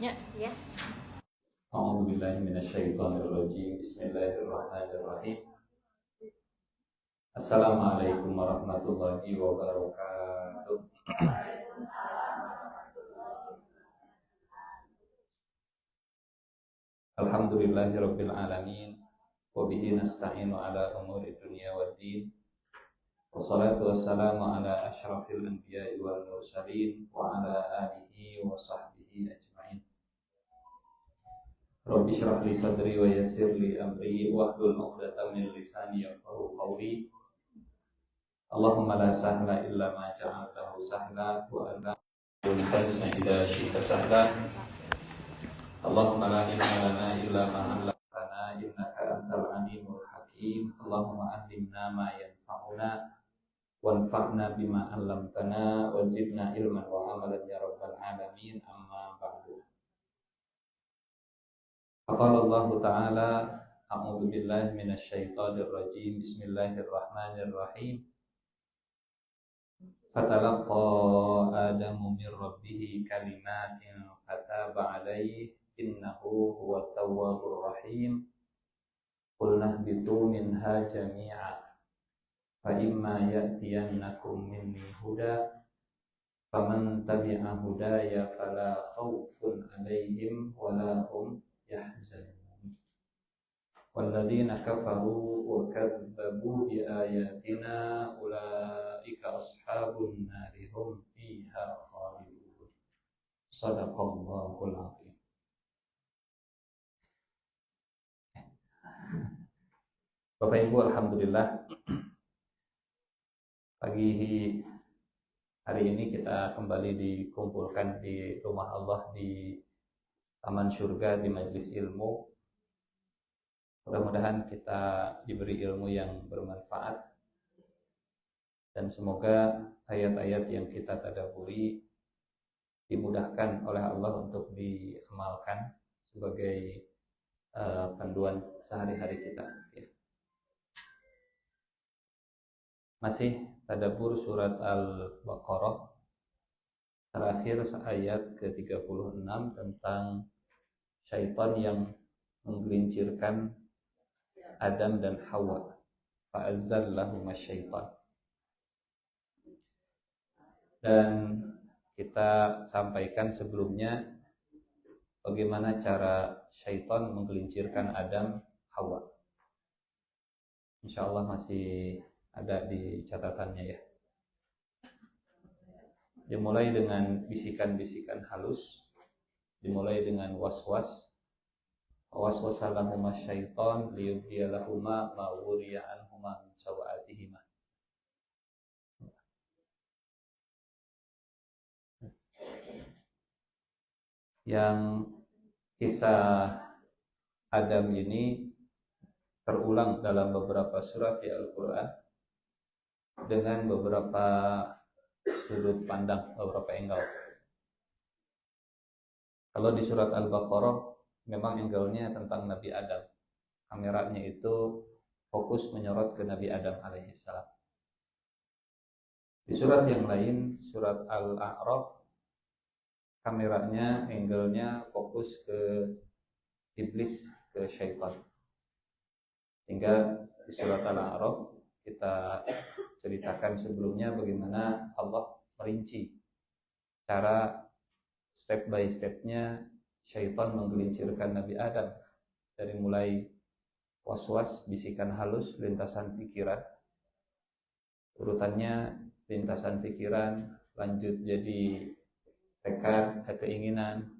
Ya, ya. A'udzu billahi minasyaitonir rajim. Bismillahirrahmanirrahim. Assalamualaikum warahmatullahi wabarakatuh. Alhamdulillahirabbil alamin wa bihi nasta'inu ala umuri dunya waddin. Wassalatu wassalamu ala asyrafil anbiya'i wal mursalin wa ala alihi wa sahbihi ajmain. Rabbi shrah li sadri wa yassir li amri wahlul 'uqdatam min lisani yafqahu qawli. Allahumma la sahla illa ma ja'altahu sahla wa anta al-hazna idza syi'ta sahla. Allahumma la ilma lana illa ma 'allamtana innaka antal alimul hakim. Allahumma 'allimna ma yanfa'una wanfa'na bima 'allamtana wa zidna ilman wa amalan ya rabbal alamin. Amma ba'du. Faqala Allah ta'ala a'udzu billahi minasy syaithanir rajim. Bismillahirrahmanirrahim. Fatalaqqa Adamu min rabbih kalimatin fataba alaihi innahu huwat tawwabur rahim. Qulna ihbitu minha jami'a fa imma ya'tiyannakum minni huda faman tabi'a hudaya fala khaufun 'alaihim wala hum yahzanun. Walladzina kafaru wa kadzdzabu bi ayatina ulaika ashabun nari hum fiha khalidun. Shadaqallahul azim. Bapak Ibu, alhamdulillah pagi hari ini kita kembali dikumpulkan di rumah Allah di Taman Surga di majelis ilmu. Mudah-mudahan kita diberi ilmu yang bermanfaat dan semoga ayat-ayat yang kita tadabburi dimudahkan oleh Allah untuk diamalkan sebagai panduan sehari-hari kita. Masih tadabbur surat Al-Baqarah, terakhir ayat ke-36 tentang syaitan yang menggelincirkan Adam dan Hawa. Fa'azzallahuma syaitan. Dan kita sampaikan sebelumnya bagaimana cara syaitan menggelincirkan Adam Hawa. Insyaallah masih ada di catatannya ya. Dimulai dengan bisikan-bisikan halus, dimulai dengan was-was. Waswasalahuma syaitan liyubdiyalahuma ma wuriya anhuma min sawatihima. Yang kisah Adam ini terulang dalam beberapa surat di Al-Quran dengan beberapa sudut pandang, beberapa angle. Kalau di surat Al-Baqarah memang angle-nya tentang Nabi Adam. Kameranya itu fokus menyorot ke Nabi Adam alaihissalam. Di surat yang lain, surat Al-A'raf, kameranya, angle-nya fokus ke iblis, ke syaitan. Hingga di surat Al-A'raf kita ceritakan sebelumnya bagaimana Allah merinci cara step by stepnya syaitan menggelincirkan Nabi Adam, dari mulai was-was, bisikan halus, lintasan pikiran, urutannya lintasan pikiran, lanjut jadi tekad, keinginan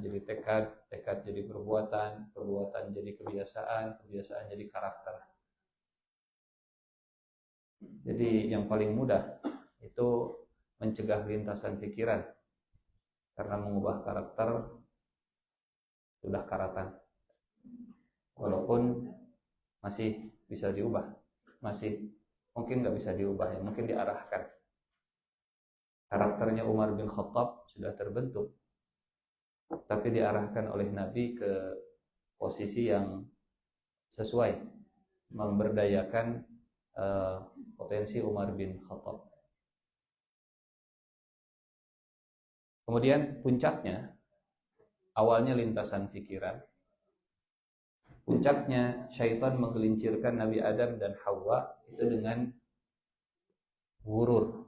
jadi tekad, tekad jadi perbuatan, perbuatan jadi kebiasaan, kebiasaan jadi karakter. Jadi yang paling mudah itu mencegah lintasan pikiran, karena mengubah karakter sudah karatan. Walaupun masih bisa diubah, masih mungkin nggak bisa diubah ya, mungkin diarahkan. Karakternya Umar bin Khattab sudah terbentuk, tapi diarahkan oleh Nabi ke posisi yang sesuai, memberdayakan potensi Umar bin Khattab. Kemudian puncaknya awalnya lintasan pikiran. Puncaknya syaitan menggelincirkan Nabi Adam dan Hawa itu dengan ghurur.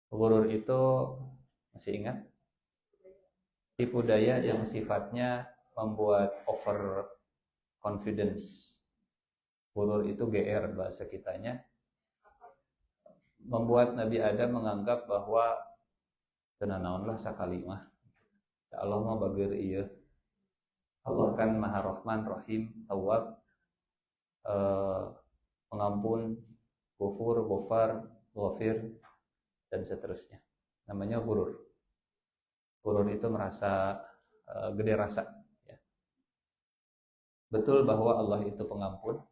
Ghurur itu masih ingat? Tipu daya yang sifatnya membuat over confidence. Ghurur itu GR bahasa kitanya. Membuat Nabi Adam menganggap bahwa tenanaonlah sakali mah. Ya Allah mah bageur ieu. Allah kan Maha Rahman, Rahim, Tawwab, pengampun, Ghafur, Ghafar, Ghafir, dan seterusnya. Namanya ghurur. Ghurur itu merasa gede rasa. Ya. Betul bahwa Allah itu pengampun,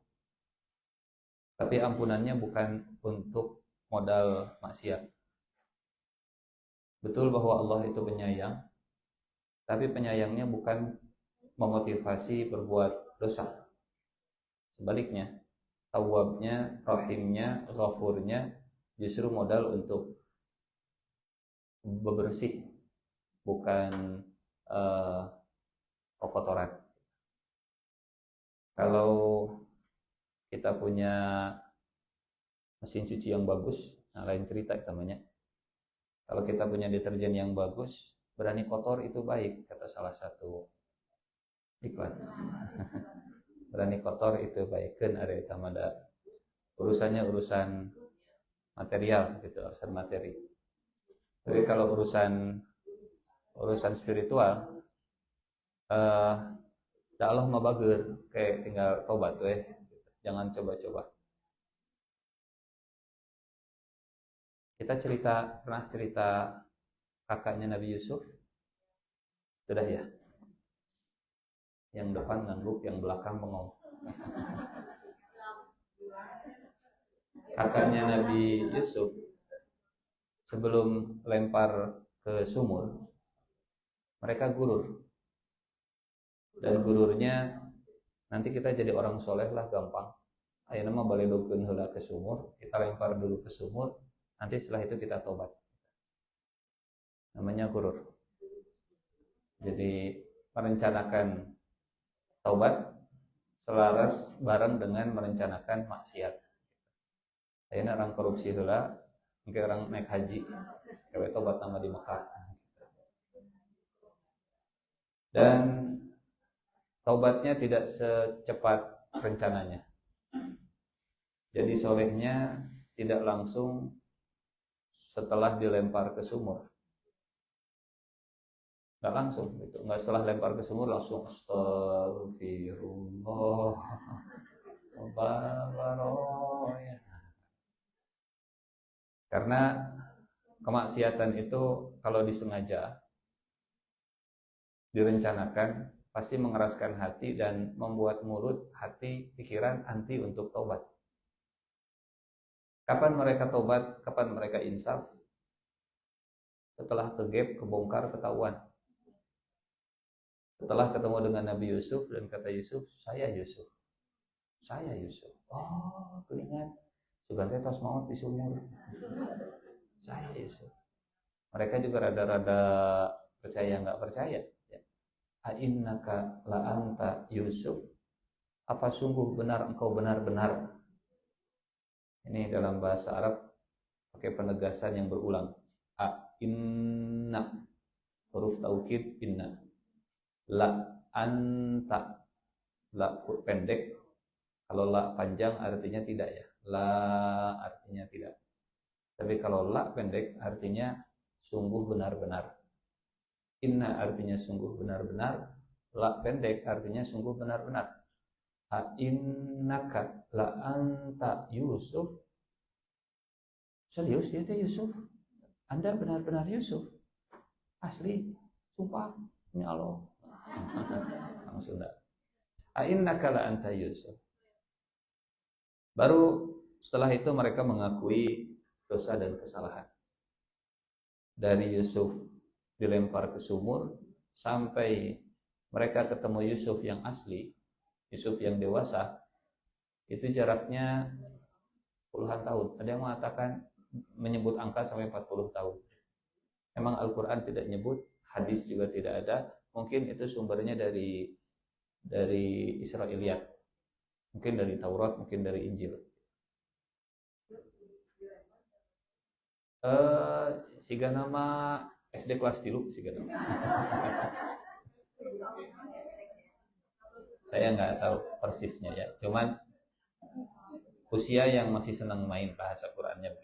tapi ampunannya bukan untuk modal maksiat. Betul bahwa Allah itu penyayang, tapi penyayangnya bukan memotivasi berbuat dosa. Sebaliknya, Tawwabnya, Rahimnya, Ghafurnya justru modal untuk bebersih, bukan kotoran. Kalau kita punya mesin cuci yang bagus, nah lain cerita namanya. Kalau kita punya deterjen yang bagus, berani kotor itu baik, kata salah satu iklan. Berani kotor itu baik, kan ada tamada. Urusannya urusan material gitu, urusan materi. Tapi kalau urusan spiritual, ya Allah mah bageur, kayak tinggal tobat weh. Jangan coba-coba. Kita pernah cerita kakaknya Nabi Yusuf. Sudah ya? Yang depan ngangguk, yang belakang bengong. Kakaknya Nabi Yusuf sebelum lempar ke sumur, mereka gurur. Dan gururnya, nanti kita jadi orang soleh lah gampang. Ayo nama baledogkeun heula ke sumur, kita lempar dulu ke sumur, nanti setelah itu kita tobat. Namanya gurur. Jadi merencanakan taubat selaras bareng dengan merencanakan maksiat. Ayeuna orang korupsi heula, engke orang naik haji, gawe tobat nama di Mekah. Dan taubatnya tidak secepat rencananya. Jadi solehnya tidak langsung setelah dilempar ke sumur. Nggak langsung gitu, nggak setelah lempar ke sumur langsung astagfirullah baroya. Karena kemaksiatan itu kalau disengaja direncanakan pasti mengeraskan hati dan membuat mulut, hati, pikiran anti untuk taubat. Kapan mereka taubat? Kapan mereka insaf? Setelah kegep, kebongkar, ketahuan. Setelah ketemu dengan Nabi Yusuf dan kata Yusuf, saya Yusuf. Saya Yusuf. Oh, keringat. Sugante tos maut di sumur. Saya Yusuf. Mereka juga rada-rada percaya nggak percaya. Ainnaka la anta Yusuf. Apa sungguh benar engkau benar-benar? Ini dalam bahasa Arab pakai penegasan yang berulang. Inna, huruf taukid inna. La anta, la pendek. Kalau la panjang artinya tidak ya. La artinya tidak. Tapi kalau la pendek artinya sungguh benar-benar. Inna artinya sungguh benar-benar. La pendek artinya sungguh benar-benar. Innaka la anta Yusuf. Serius ya Yusuf? Anda benar-benar Yusuf? Asli? Sumpah? Ini Allah. Langsung enggak. Innaka la anta Yusuf. Baru setelah itu mereka mengakui dosa dan kesalahan. Dari Yusuf dilempar ke sumur sampai mereka ketemu Yusuf yang asli, Yusuf yang dewasa, itu jaraknya puluhan tahun. Ada yang mengatakan menyebut angka sampai 40 tahun. Memang Al-Quran tidak nyebut, hadis juga tidak ada. Mungkin itu sumbernya dari Israiliyat, mungkin dari Taurat, mungkin dari Injil. Siga nama SD kelas 3 siga nama. Saya nggak tahu persisnya ya, cuman usia yang masih senang main bahasa Qurannya.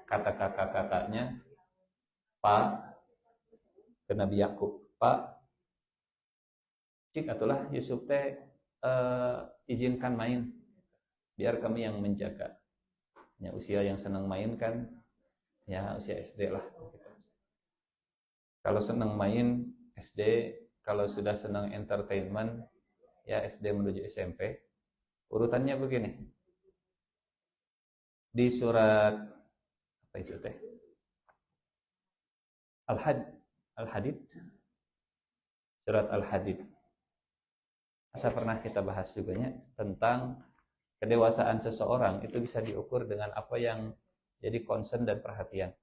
Kata kakak-kakaknya, Pak, ke Nabi Yakub, Pak, cik atulah Yusuf teh izinkan main, biar kami yang menjaga. Ya, usia yang senang main kan, ya usia SD lah. Kalau senang main SD, kalau sudah senang entertainment, ya SD menuju SMP. Urutannya begini. Di surat apa itu teh? Al-Hadid. Surat Al-Hadid. Masa pernah kita bahas juga tentang kedewasaan seseorang itu bisa diukur dengan apa yang jadi concern dan perhatian.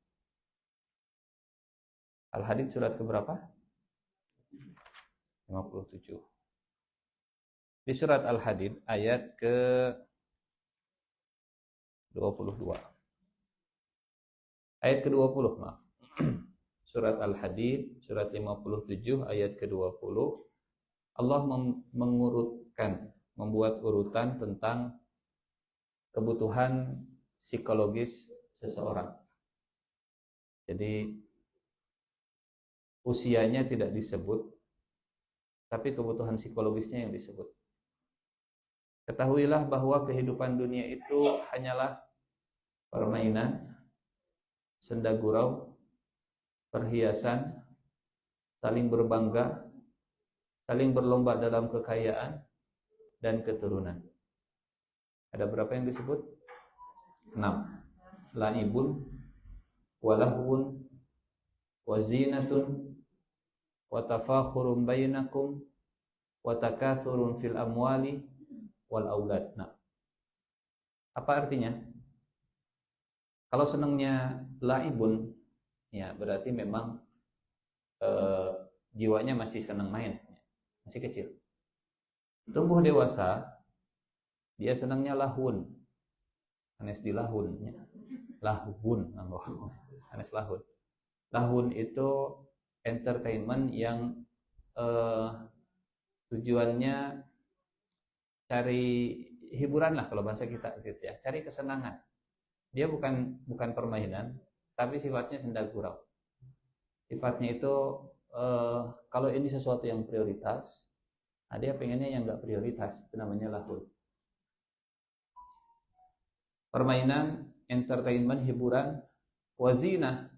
Al-Hadid surat keberapa? 57. Di surat Al-Hadid ayat ke 22. Ayat ke-20, maaf. Surat Al-Hadid, surat 57, ayat ke-20. Allah mengurutkan, membuat urutan tentang kebutuhan psikologis seseorang. Jadi, usianya tidak disebut, tapi kebutuhan psikologisnya yang disebut. Ketahuilah bahwa kehidupan dunia itu hanyalah permainan, senda gurau, perhiasan, saling berbangga, saling berlomba dalam kekayaan dan keturunan. Ada berapa yang disebut? 6. Laibun, walahun, wazinatun, watafakhurun bainakum, watakathurun fil amwali wal aulad. Nah, apa artinya? Kalau senangnya laibun, ya berarti memang jiwanya masih senang main, masih kecil. Tumbuh dewasa, dia senangnya lahun, anes di lahun, lahun, anes lahun. Lahun itu entertainment yang tujuannya cari hiburan lah kalau bahasa kita gitu ya, cari kesenangan. Dia bukan permainan, tapi sifatnya senda gurau. Sifatnya itu kalau ini sesuatu yang prioritas, dia pengennya yang nggak prioritas, itu namanya lahun. Permainan, entertainment, hiburan, wazina,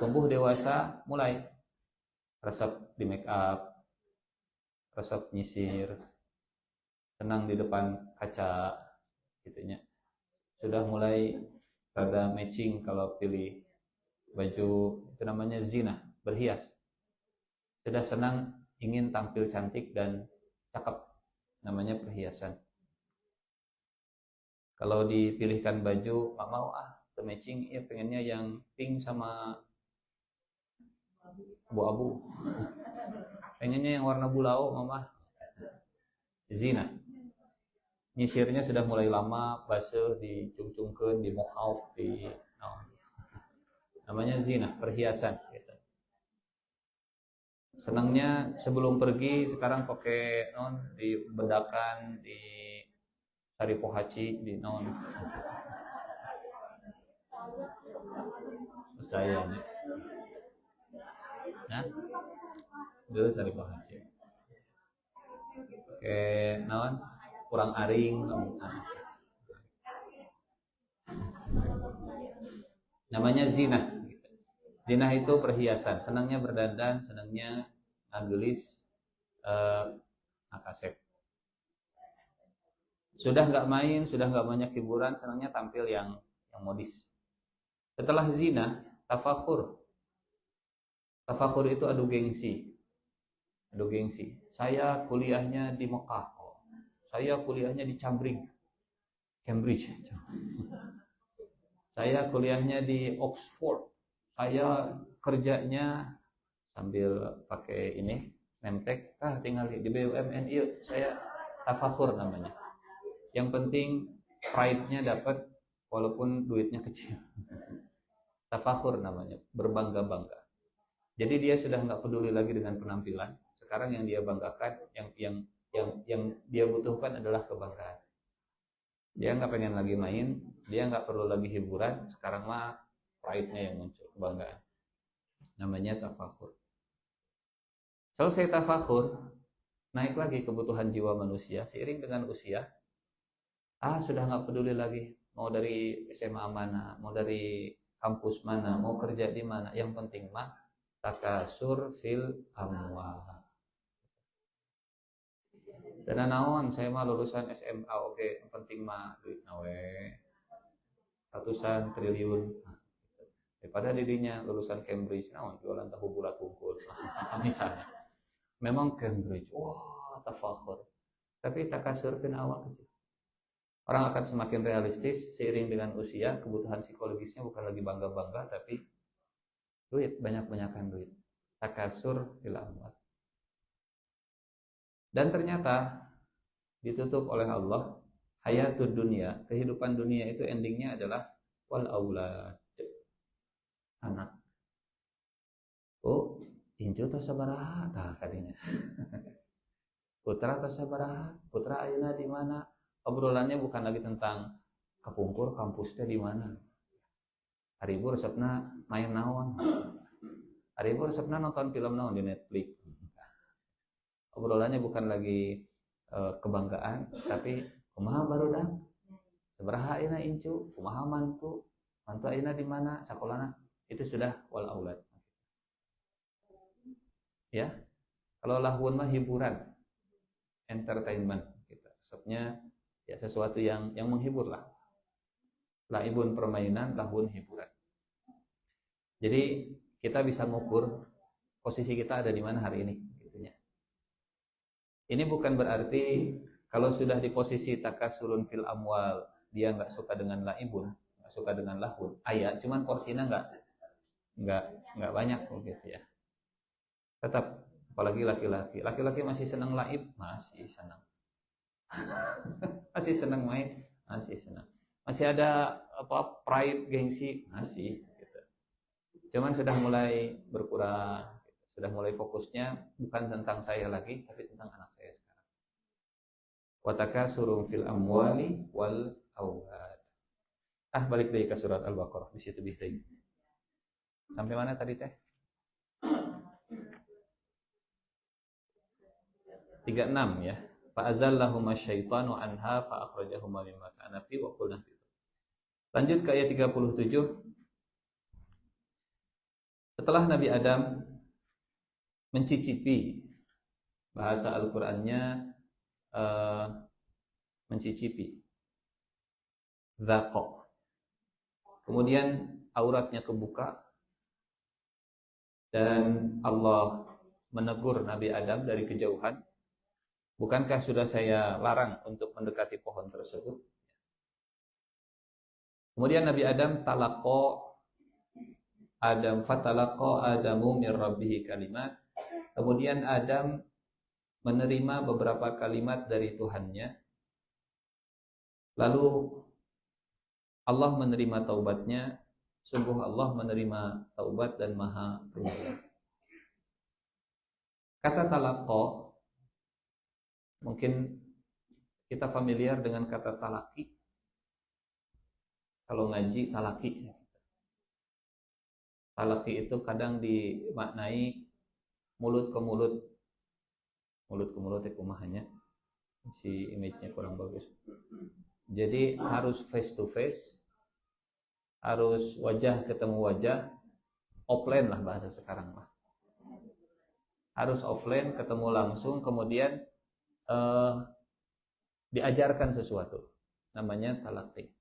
tumbuh dewasa, mulai resep di make up, resep nyisir, senang di depan kaca gitunya. Sudah mulai rada matching kalau pilih baju, itu namanya zina, berhias. Sudah senang ingin tampil cantik dan cakep, namanya perhiasan. Kalau dipilihkan baju, nggak mau matching, ya pengennya yang pink sama abu-abu. Pengennya yang warna bulau, mama. Zina. Nyisirnya sudah mulai lama, basuh, dicungcungkan, di mohawk, namanya zina, perhiasan gitu. Senangnya sebelum pergi sekarang pakai di bedakan, di sari pohaci, di saya nah dulu sari pohaci pakai kurang aring, namanya zina. Zina itu perhiasan, senangnya berdandan, senangnya ngagelis, akasep. Sudah nggak main, sudah nggak banyak hiburan, senangnya tampil yang modis. Setelah zina, tafakhur. Tafakhur itu adu gengsi. Adu gengsi. Saya kuliahnya di Mekah. Saya kuliahnya di Cambridge. Saya kuliahnya di Oxford. Saya kerjanya sambil pakai ini nemtek, tinggal di BUMN yuk, saya tafakur namanya. Yang penting pride-nya dapat walaupun duitnya kecil. Tafakur namanya, berbangga-bangga. Jadi dia sudah nggak peduli lagi dengan penampilan. Sekarang yang dia banggakan, yang dia butuhkan adalah kebanggaan. Dia nggak pengen lagi main, dia nggak perlu lagi hiburan. Sekarang mah pride-nya yang muncul, kebanggaan. Namanya tafakur. Selesai tafakur, naik lagi kebutuhan jiwa manusia seiring dengan usia. Sudah nggak peduli lagi mau dari SMA mana, mau dari kampus mana, mau kerja di mana. Yang penting mah takasur fil amwal. Dan naon saya mah lulusan SMA oke, yang penting mah duit nawe ratusan triliun. Daripada dirinya lulusan Cambridge, naon jualan tahu bulat unggul. Misalnya. Memang Cambridge, wah tafakur. Tapi takasur fil awal kecil. Orang akan semakin realistis seiring dengan usia, kebutuhan psikologisnya bukan lagi bangga-bangga, tapi duit, banyak-banyakan duit. Takasur fil amwal. Dan ternyata ditutup oleh Allah, hayatud dunia, kehidupan dunia itu endingnya adalah wal aulad, anak. Oh, incu atau sabaraha tah kadinya. Putra atau sabaraha? Putra ayeuna di mana? Obrolannya bukan lagi tentang kepungkur kampusnya di mana. Haribu resepna main naon. Haribu resepna nonton film naon di Netflix. Obrolannya bukan lagi kebanggaan, tapi kumaha barudak? Sabaraha ayeuna incu? Kumaha mantu? Mantu ayeuna di mana? Sakolana? Itu sudah wal aulad. Ya. Kalau lahun mah hiburan, entertainment gitu. Maksudnya ya sesuatu yang menghibur lah. Laibun permainan, lahun hiburan. Jadi kita bisa ngukur posisi kita ada di mana hari ini gitunya. Ini bukan berarti kalau sudah di posisi takasurun fil amwal, dia nggak suka dengan laibun, nggak suka dengan lahun. Cuman porsinya nggak banyak gitu ya. Tetap apalagi laki-laki. Laki-laki masih senang laib, masih senang. Masih senang main, masih senang. Masih ada pride, gengsi, masih gitu. Cuman sudah mulai berkurang, sudah mulai fokusnya bukan tentang saya lagi, tapi tentang anak saya sekarang. Wa takasurum fil amwali wal aulad. Balik dari ke surat Al-Baqarah, di situ bihtai. Sampai mana tadi teh? 36 ya. Fa'azallahuma syaitanu anha fa'akhrajahuma mimma kana fi wa qulna. Lanjut ke ayat 37. Setelah Nabi Adam mencicipi, bahasa Al-Qur'annya mencicipi, zaqa. Kemudian auratnya kebuka dan Allah menegur Nabi Adam dari kejauhan. Bukankah sudah saya larang untuk mendekati pohon tersebut? Kemudian Nabi Adam fatalaqa Adamu min rabbih kalimat. Kemudian Adam menerima beberapa kalimat dari Tuhannya. Lalu Allah menerima taubatnya. Sungguh Allah menerima taubat dan Maha Penyayang. Kata talaqa, mungkin kita familiar dengan kata talaki. Kalau ngaji talaki. Talaki itu kadang dimaknai mulut ke mulut. Mulut ke mulut itu kumahanya. Si image-nya kurang bagus. Jadi harus face to face. Harus wajah ketemu wajah. Offline lah bahasa sekarang mah. Harus offline ketemu langsung, kemudian diajarkan sesuatu, namanya talaqi.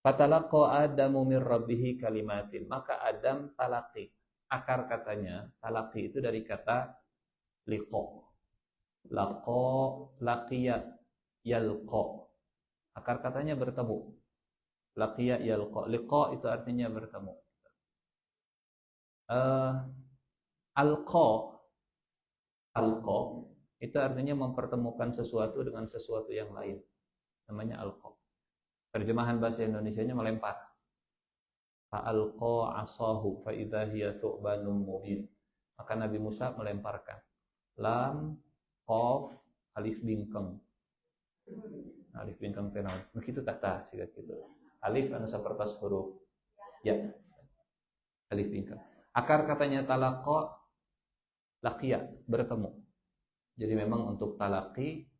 Fatalaqa Adamu min rabbih kalimatin, maka Adam talaqi. Akar katanya talaqi itu dari kata liqa. Laqa, laqiya, yalqa. Akar katanya bertemu. Laqiya, yalqa. Liqa itu artinya bertemu. Alqa, alqa itu artinya mempertemukan sesuatu dengan sesuatu yang lain. Namanya alqa. Terjemahan bahasa Indonesianya melempar. Fa'alqa asahu fa idza hiya thu'banun mubin. Maka Nabi Musa melemparkan. Lam, qaf, alif bingkeng. Alif bingkeng teh naon? Begitu tah siga kitu. Alif anu sapertos huruf ya. Alif bingkeng. Akar katanya talaqa laqiya, bertemu. Jadi memang untuk talaqi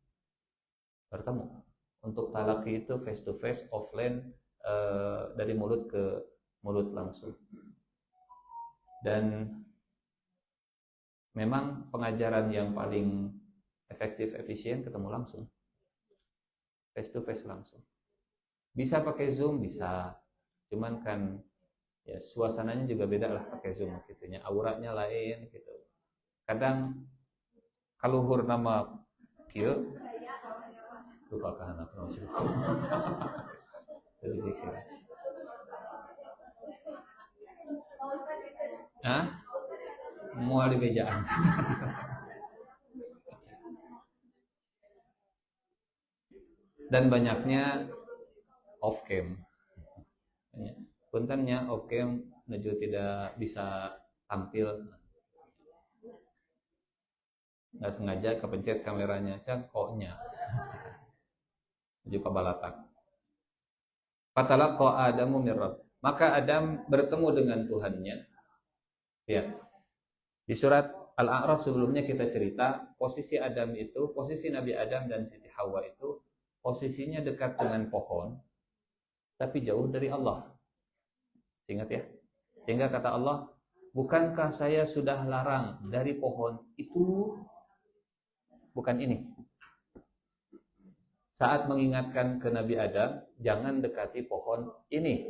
bertemu. Untuk talaqi itu face to face, offline, dari mulut ke mulut langsung. Dan memang pengajaran yang paling efektif, efisien ketemu langsung. Face to face langsung. Bisa pakai Zoom, bisa. Cuman kan ya suasananya juga beda lah pakai Zoom gitunya. Auranya lain gitu. Kadang kaluhur nama kieu lupa kahana nama cukup. Jadi dikira. Hah? Moal di bejaan. Dan banyaknya off cam. Puntennya off cam menuju tidak bisa tampil. Nggak sengaja kepencet kameranya, cangkoknya. Jadi pabalatak. Fatalaqa Adamu min Rabb. Maka Adam bertemu dengan Tuhannya. Ya. Di surat Al-A'raf sebelumnya kita cerita posisi Adam itu, posisi Nabi Adam dan Siti Hawa itu posisinya dekat dengan pohon, tapi jauh dari Allah. Ingat ya? Sehingga kata Allah, bukankah saya sudah larang dari pohon itu? Bukan ini. Saat mengingatkan ke Nabi Adam, jangan dekati pohon ini.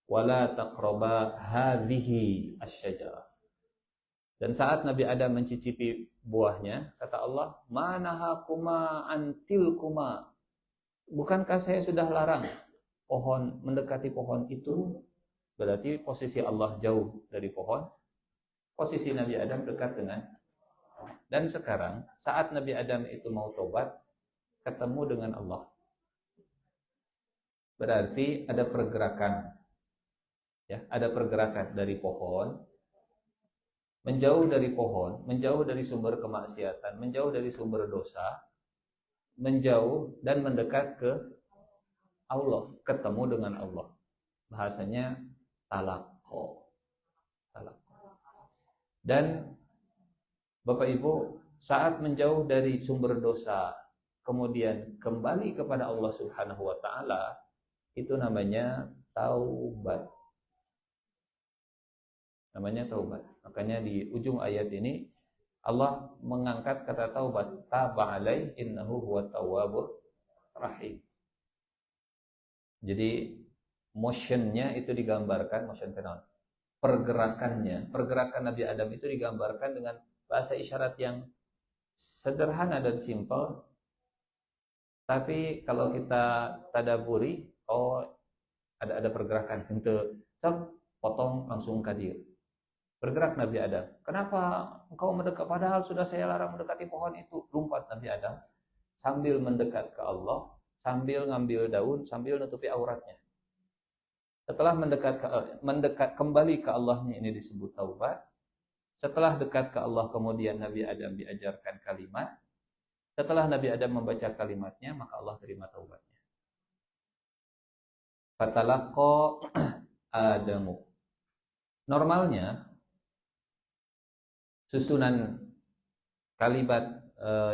Wala taqraba hadhihi asy-syajarah. Dan saat Nabi Adam mencicipi buahnya, kata Allah, manahakuma antilkuma. Bukankah saya sudah larang pohon mendekati pohon itu? Berarti posisi Allah jauh dari pohon, posisi Nabi Adam dekat dengan. Dan sekarang saat Nabi Adam itu mau tobat, ketemu dengan Allah. Berarti ada pergerakan. Ya, ada pergerakan dari pohon, menjauh dari pohon, menjauh dari sumber kemaksiatan, menjauh dari sumber dosa, menjauh dan mendekat ke Allah, ketemu dengan Allah. Bahasanya talaqqa. Dan Bapak Ibu, saat menjauh dari sumber dosa, kemudian kembali kepada Allah Subhanahu wa taala, itu namanya taubat. Namanya taubat. Makanya di ujung ayat ini Allah mengangkat kata taubat, taba alaih innahu huwat tawwabur rahim. Jadi motionnya itu digambarkan, motion tenon. Pergerakannya, pergerakan Nabi Adam itu digambarkan dengan bahasa isyarat yang sederhana dan simpel. Tapi kalau kita tadaburi, oh ada pergerakan. Untuk potong langsung ke dia. Bergerak Nabi Adam. Kenapa engkau mendekat? Padahal sudah saya larang mendekati pohon itu. Lompat Nabi Adam sambil mendekat ke Allah, sambil ngambil daun, sambil nutupi auratnya. Setelah mendekat kembali ke Allahnya, ini disebut taubat. Setelah dekat ke Allah, kemudian Nabi Adam diajarkan kalimat. Setelah Nabi Adam membaca kalimatnya, maka Allah terima taubatnya. Fatalaqa Adamu. Normalnya susunan kalimat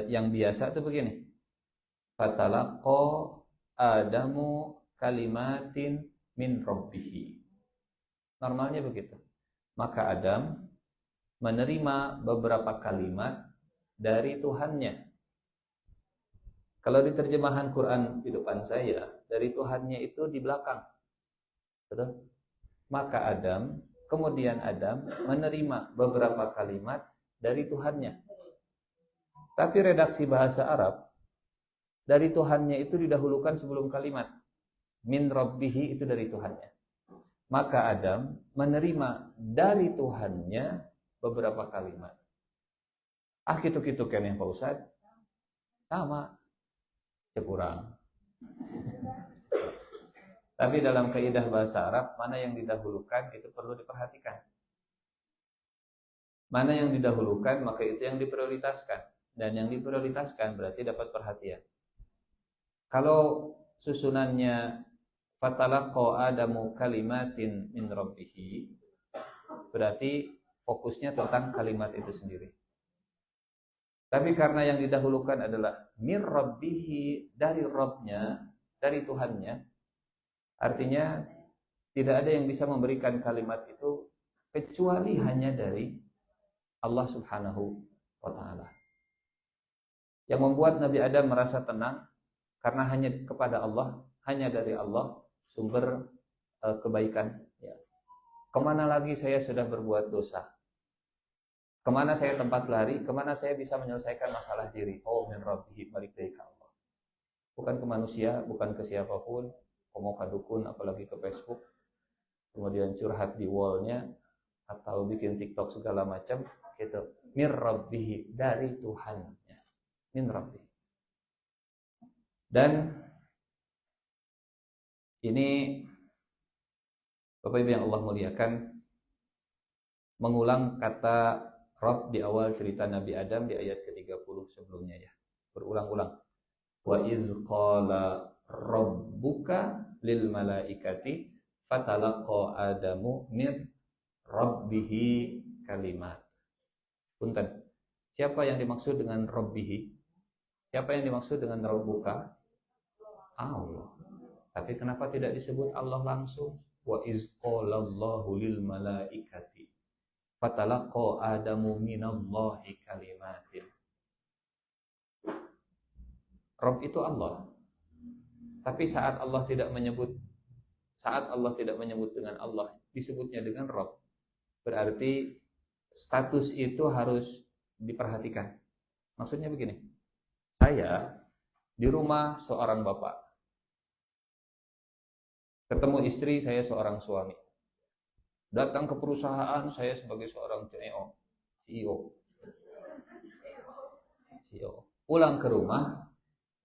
yang biasa itu begini. Fatalaqa Adamu kalimatin min Rabbihi. Normalnya begitu. Maka Adam menerima beberapa kalimat dari Tuhannya. Kalau di terjemahan Quran di depan saya, dari Tuhannya itu di belakang. Betul? Maka kemudian Adam menerima beberapa kalimat dari Tuhannya. Tapi redaksi bahasa Arab, dari Tuhannya itu didahulukan sebelum kalimat. Min Rabbihi itu dari Tuhannya. Maka Adam menerima dari Tuhannya beberapa kalimat. Kitu-kitu keneh Pak Ustaz. Sama, kurang. Tapi dalam kaidah bahasa Arab, mana yang didahulukan itu perlu diperhatikan. Mana yang didahulukan, maka itu yang diprioritaskan. Dan yang diprioritaskan berarti dapat perhatian. Kalau susunannya fatalaqa Adamu kalimatin min rabbih, berarti fokusnya tentang kalimat itu sendiri. Tapi karena yang didahulukan adalah min rabbih, dari Rabbnya, dari Tuhannya, artinya tidak ada yang bisa memberikan kalimat itu kecuali hanya dari Allah Subhanahu wa Ta'ala. Yang membuat Nabi Adam merasa tenang karena hanya kepada Allah, hanya dari Allah sumber kebaikan. Ya. Kemana lagi saya sudah berbuat dosa? Kemana saya tempat lari? Kemana saya bisa menyelesaikan masalah diri? Oh, min rabbih, balik dari Allah. Bukan ke manusia, bukan ke siapapun. Mau ke dukun, apalagi ke Facebook. Kemudian curhat di wallnya, atau bikin TikTok segala macam. Gitu. Min rabbih, dari Tuhannya. Min rabbih. Dan ini Bapak Ibu yang Allah muliakan, mengulang kata Rabb di awal cerita Nabi Adam di ayat ke-30 sebelumnya ya. Berulang-ulang. Wa iz qala rabbuka lil malaikati fatalaqa Adamu min rabbihi kalimat. Punten. Siapa yang dimaksud dengan rabbihi? Siapa yang dimaksud dengan rabbuka? Allah. Tapi kenapa tidak disebut Allah langsung? Wa iz qala Allahu lil malaikati fatalaqa Adamu minallahi kalimatin. Rabb itu Allah. Tapi saat Allah tidak menyebut dengan Allah, disebutnya dengan Rabb. Berarti status itu harus diperhatikan. Maksudnya begini. Saya di rumah seorang bapak. Ketemu istri, saya seorang suami. Datang ke perusahaan, saya sebagai seorang CEO. Pulang ke rumah,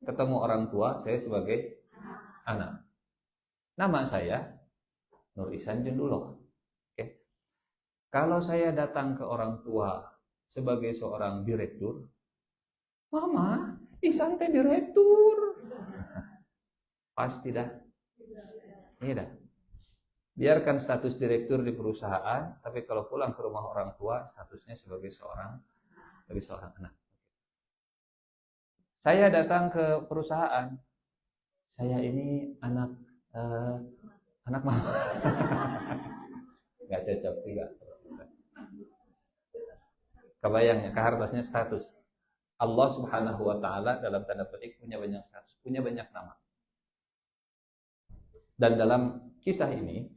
ketemu orang tua, saya sebagai anak. Nama saya Nur Ihsan Junduloh. Oke. Kalau saya datang ke orang tua sebagai seorang direktur, Mama, Ihsan teh direktur. Pasti dah. Tidak. Biarkan status direktur di perusahaan, tapi kalau pulang ke rumah orang tua, statusnya sebagai seorang anak. Saya datang ke perusahaan, saya ini anak mama. Nggak cocok juga. Kebayangnya, kehartasnya status. Allah Subhanahu wa Ta'ala dalam tanda petik punya banyak status, punya banyak nama. Dan dalam kisah ini,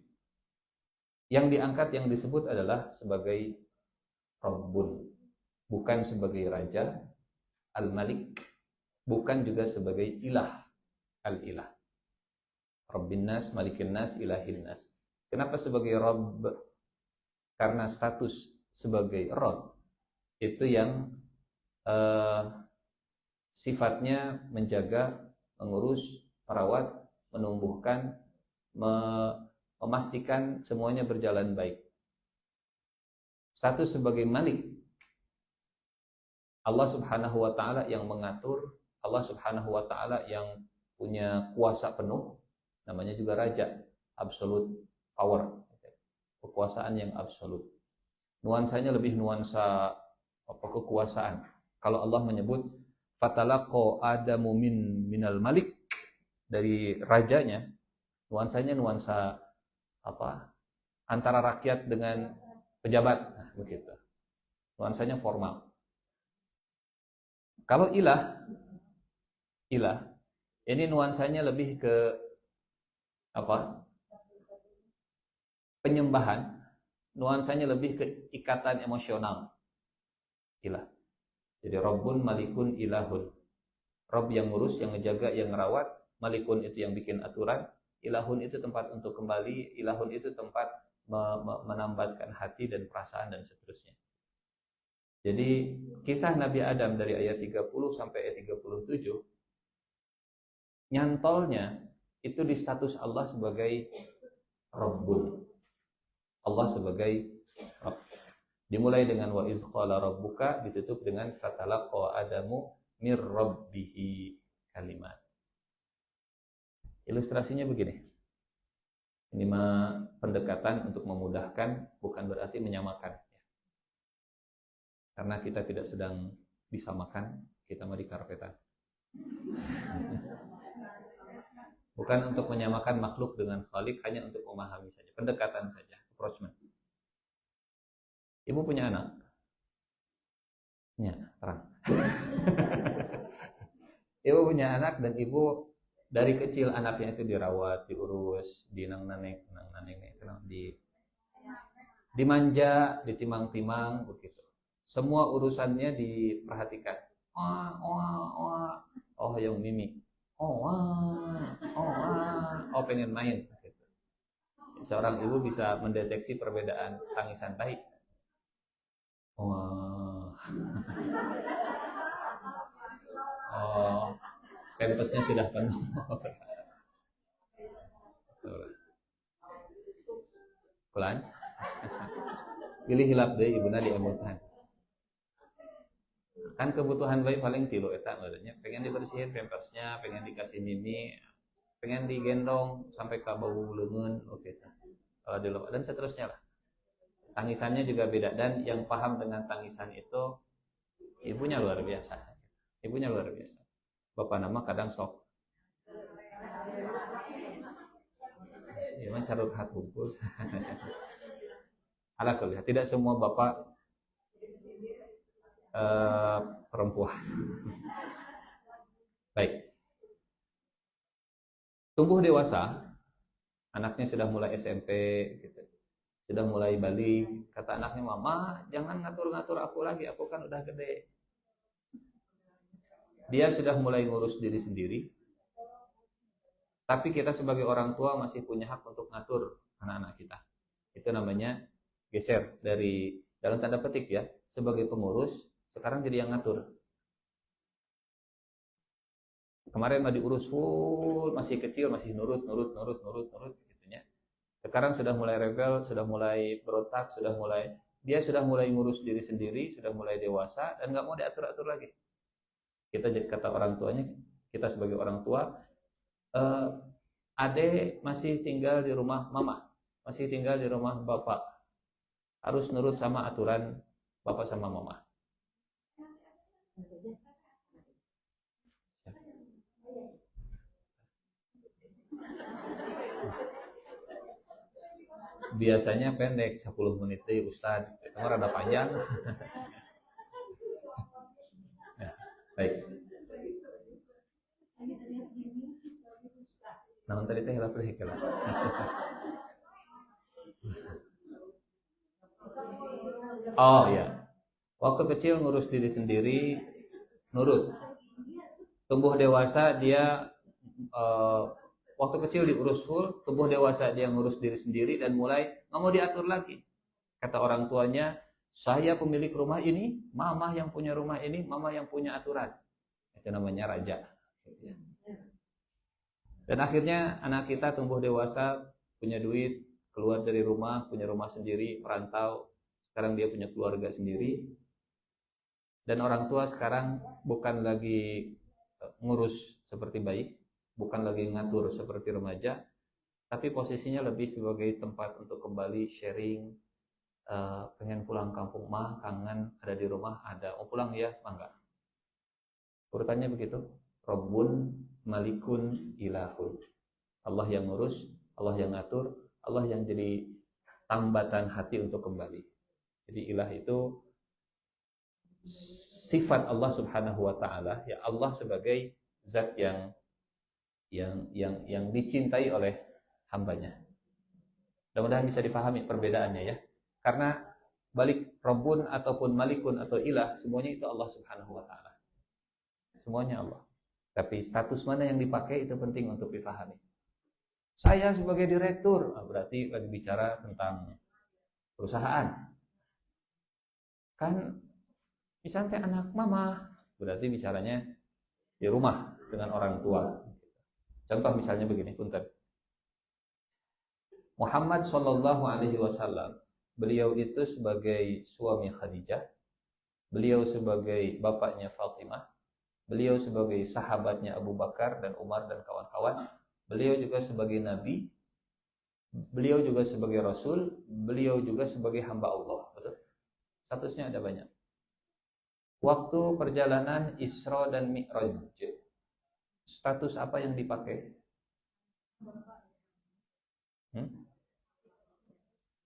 yang diangkat, yang disebut adalah sebagai Rabbun, bukan sebagai Raja, Al-Malik, bukan juga sebagai Ilah, Al-Ilah. Rabbin Nas, Malikin Nas, Ilahin Nas. Kenapa sebagai Rabb? Karena status sebagai Rabb itu yang sifatnya menjaga, mengurus, merawat, menumbuhkan, memastikan semuanya berjalan baik. Status sebagai Malik, Allah Subhanahu wa Ta'ala yang mengatur, Allah Subhanahu wa Ta'ala yang punya kuasa penuh, namanya juga Raja, absolute power, kekuasaan yang absolut. Nuansanya lebih nuansa kekuasaan. Kalau Allah menyebut fatalaqa Adamu minal Malik, dari rajanya, nuansanya nuansa antara rakyat dengan pejabat, nah, begitu. Nuansanya formal. Kalau ilah ini nuansanya lebih ke penyembahan, nuansanya lebih ke ikatan emosional. Ilah. Jadi Rabbun, Malikun, Ilahun. Rabb yang ngurus, yang ngejaga, yang ngerawat, Malikun itu yang bikin aturan, Ilahun itu tempat untuk kembali, Ilahun itu tempat menambatkan hati dan perasaan dan seterusnya. Jadi kisah Nabi Adam dari ayat 30 sampai ayat 37, nyantolnya itu di status Allah sebagai Rabbun. Allah sebagai Rabb. Dimulai dengan wa iz qala rabbuka, ditutup dengan fatalaqa adamu mir rabbihi kalimat. Ilustrasinya begini. Ini pendekatan untuk memudahkan, bukan berarti menyamakan. Karena kita tidak sedang disamakan, kita mau dikarpetan. Bukan untuk menyamakan makhluk dengan Khalik, hanya untuk memahami saja, pendekatan saja, approachment. Ibu punya anak? Ya, terang. Ibu punya anak dan ibu dari kecil anaknya itu dirawat, diurus, dimanja, ditimang-timang begitu. Semua urusannya diperhatikan. Oh yang mimi. Pengen main gitu. Seorang ibu bisa mendeteksi perbedaan tangisan bayi. Pampasnya sudah penuh. Pelan. Pilih hilap deh ibuna diemutan. Kan kebutuhan bayi paling tilu eta badannya, pengen dibersihin pampasnya, pengen dikasih mimi, pengen digendong sampai ke bau leungeun oke dan seterusnya lah. Tangisannya juga beda, dan yang paham dengan tangisan itu ibunya luar biasa. Ibunya luar biasa. Bapak nama kadang sok. Memang carut hat bungkus. Alhamdulillah, tidak semua bapak perempuan. Baik. Tumbuh dewasa, anaknya sudah mulai SMP, gitu. Sudah mulai balik. Kata anaknya, mama jangan ngatur-ngatur aku lagi, aku kan udah gede. Dia sudah mulai ngurus diri sendiri. Tapi kita sebagai orang tua masih punya hak untuk ngatur anak-anak kita. Itu namanya geser dari, dalam tanda petik ya, sebagai pengurus, sekarang jadi yang ngatur. Kemarin mah diurus full, masih kecil, masih nurut gitu ya. Sekarang sudah mulai rebel, sudah mulai berontak, dia sudah mulai ngurus diri sendiri, sudah mulai dewasa dan nggak mau diatur-atur lagi. Kita jadi kata orang tuanya, kita sebagai orang tua, Ade masih tinggal di rumah mama, masih tinggal di rumah bapak, harus nurut sama aturan bapak sama mama. Biasanya pendek 10 menit deh Ustaz, itu rada panjang. Nah, baik. Nah, tadi teh hilap deui kala. Oh ya. Waktu kecil ngurus diri sendiri, nurut. Tumbuh dewasa dia waktu kecil diurus full, tumbuh dewasa dia ngurus diri sendiri dan mulai nggak mau diatur lagi. Kata orang tuanya, saya pemilik rumah ini, mama yang punya rumah ini, mama yang punya aturan. Itu namanya raja. Dan akhirnya anak kita tumbuh dewasa, punya duit, keluar dari rumah, punya rumah sendiri, merantau. Sekarang dia punya keluarga sendiri. Dan orang tua sekarang bukan lagi ngurus seperti bayi, bukan lagi ngatur seperti remaja, tapi posisinya lebih sebagai tempat untuk kembali sharing, pengen pulang kampung mah, kangen, ada di rumah, ada, mau pulang ya, mangga. Urutannya begitu, Rabbun, Malikun, Ilahun. Allah yang ngurus, Allah yang ngatur, Allah yang jadi tambatan hati untuk kembali. Jadi ilah itu sifat Allah Subhanahu wa taala, ya Allah sebagai zat yang dicintai oleh hambanya. Mudah-mudahan bisa dipahami perbedaannya ya. Karena balik Rabbun ataupun Malikun atau ilah, semuanya itu Allah Subhanahu wa taala. Semuanya Allah. Tapi status mana yang dipakai itu penting untuk dipahami. Saya sebagai direktur, berarti lagi bicara tentang perusahaan. Kan Misalnya anak mama, berarti bicaranya di rumah dengan orang tua. Contoh misalnya begini, punten. Muhammad Shallallahu Alaihi Wasallam, beliau itu sebagai suami Khadijah, beliau sebagai bapaknya Fatimah, beliau sebagai sahabatnya Abu Bakar dan Umar dan kawan-kawan, beliau juga sebagai nabi, beliau juga sebagai rasul, beliau juga sebagai hamba Allah. Betul? Statusnya ada banyak. Waktu perjalanan Isra dan Mi'raj, status apa yang dipakai?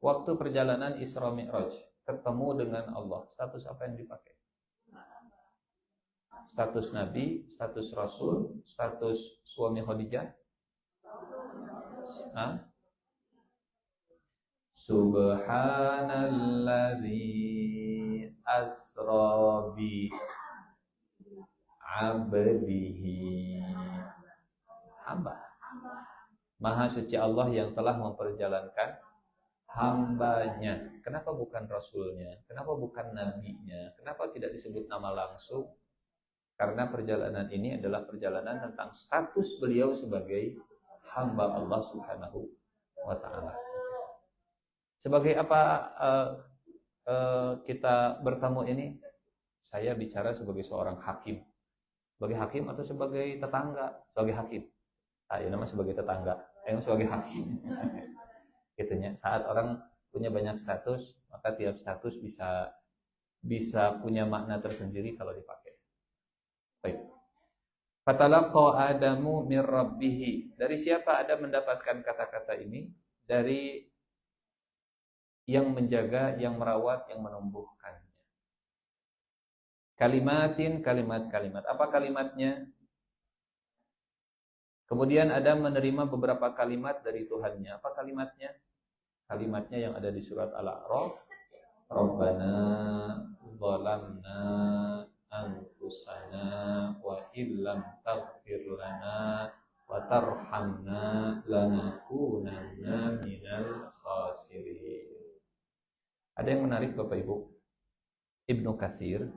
Waktu perjalanan Isra Mi'raj, ketemu dengan Allah, status apa yang dipakai? Status Nabi, status Rasul, status suami Khadijah? Hah? Subhanalladzi asra bi abdihi, hamba. Maha suci Allah yang telah memperjalankan hambanya. Kenapa bukan rasulnya? Kenapa bukan nabinya? Kenapa tidak disebut nama langsung? Karena perjalanan ini adalah perjalanan tentang status beliau sebagai hamba Allah Subhanahu wa ta'ala. Sebagai apa kita bertemu ini? Saya bicara sebagai seorang hakim. Sebagai hakim atau sebagai tetangga? Sebagai hakim. Ini nama sebagai tetangga. Sebagai hakim. Gitunya. Saat orang punya banyak status, maka tiap status bisa punya makna tersendiri kalau dipakai. Baik. Fatalaqa Adamu mir rabbih. Dari siapa Adam mendapatkan kata-kata ini? Dari yang menjaga, yang merawat, yang menumbuhkannya. Kalimatin, kalimat-kalimat. Apa kalimatnya? Kemudian Adam menerima beberapa kalimat dari Tuhannya. Apa kalimatnya? Kalimatnya yang ada di surat Al-A'raf. Rabbana zalamna anfusana wa illam taghfir lana wa tarhamna lanakunanna minal khasirin. Ada yang menarik Bapak Ibu? Ibnu Katsir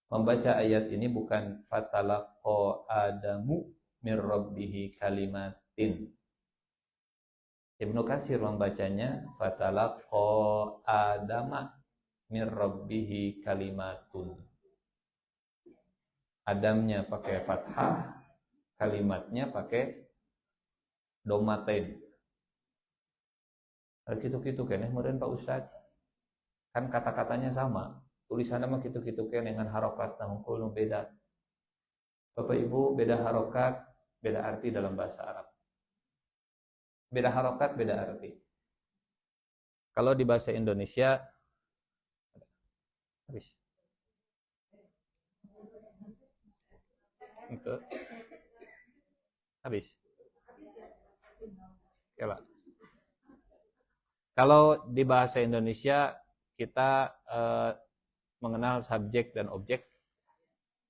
membaca ayat ini bukan fatalaqa Adamu mir rabbih kalimatin. Ibnu Katsir membacanya fatalaqa Adama mir rabbih kalimatun. Adamnya pakai fathah, kalimatnya pakai domaten. Gitu-gitu kan kemudian Pak Ustadz, kan kata-katanya sama, tulisannya mah gitu-gitu kan dengan harokat nahungkul nu beda. Bapak Ibu, beda harokat, beda arti dalam bahasa Arab. Beda harokat, beda arti. Kalau di bahasa Indonesia habis. Itu habis. Ya, Pak. Kalau di bahasa Indonesia kita mengenal subjek dan objek.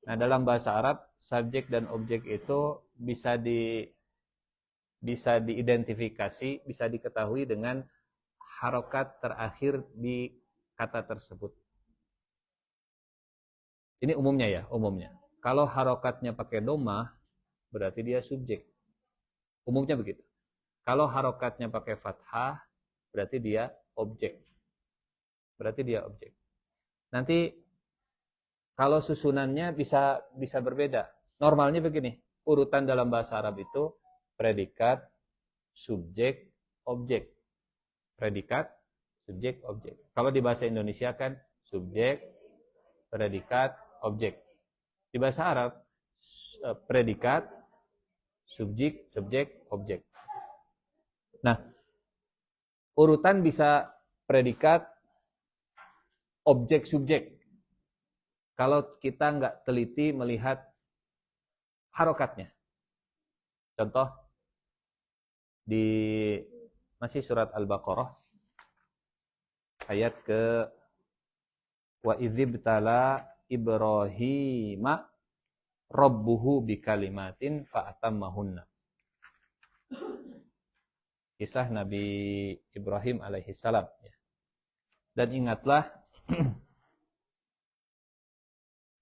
Nah, dalam bahasa Arab, subjek dan objek itu bisa diidentifikasi, bisa diketahui dengan harokat terakhir di kata tersebut. Ini umumnya ya, umumnya. Kalau harokatnya pakai domah, berarti dia subjek. Umumnya begitu. Kalau harokatnya pakai fathah, berarti dia objek. Nanti kalau susunannya bisa berbeda. Normalnya begini, urutan dalam bahasa Arab itu predikat, subjek, objek. Predikat, subjek, objek. Kalau di bahasa Indonesia kan subjek, predikat, objek. Di bahasa Arab predikat, subjek, objek. Nah, urutan bisa predikat, objek, subjek. Kalau kita nggak teliti melihat harokatnya. Contoh di masih surat Al-Baqarah ayat ke wa idzibtala Ibrahima rabbuhu bikalimatin fa'atammahunna. Kisah Nabi Ibrahim alaihissalam. Dan ingatlah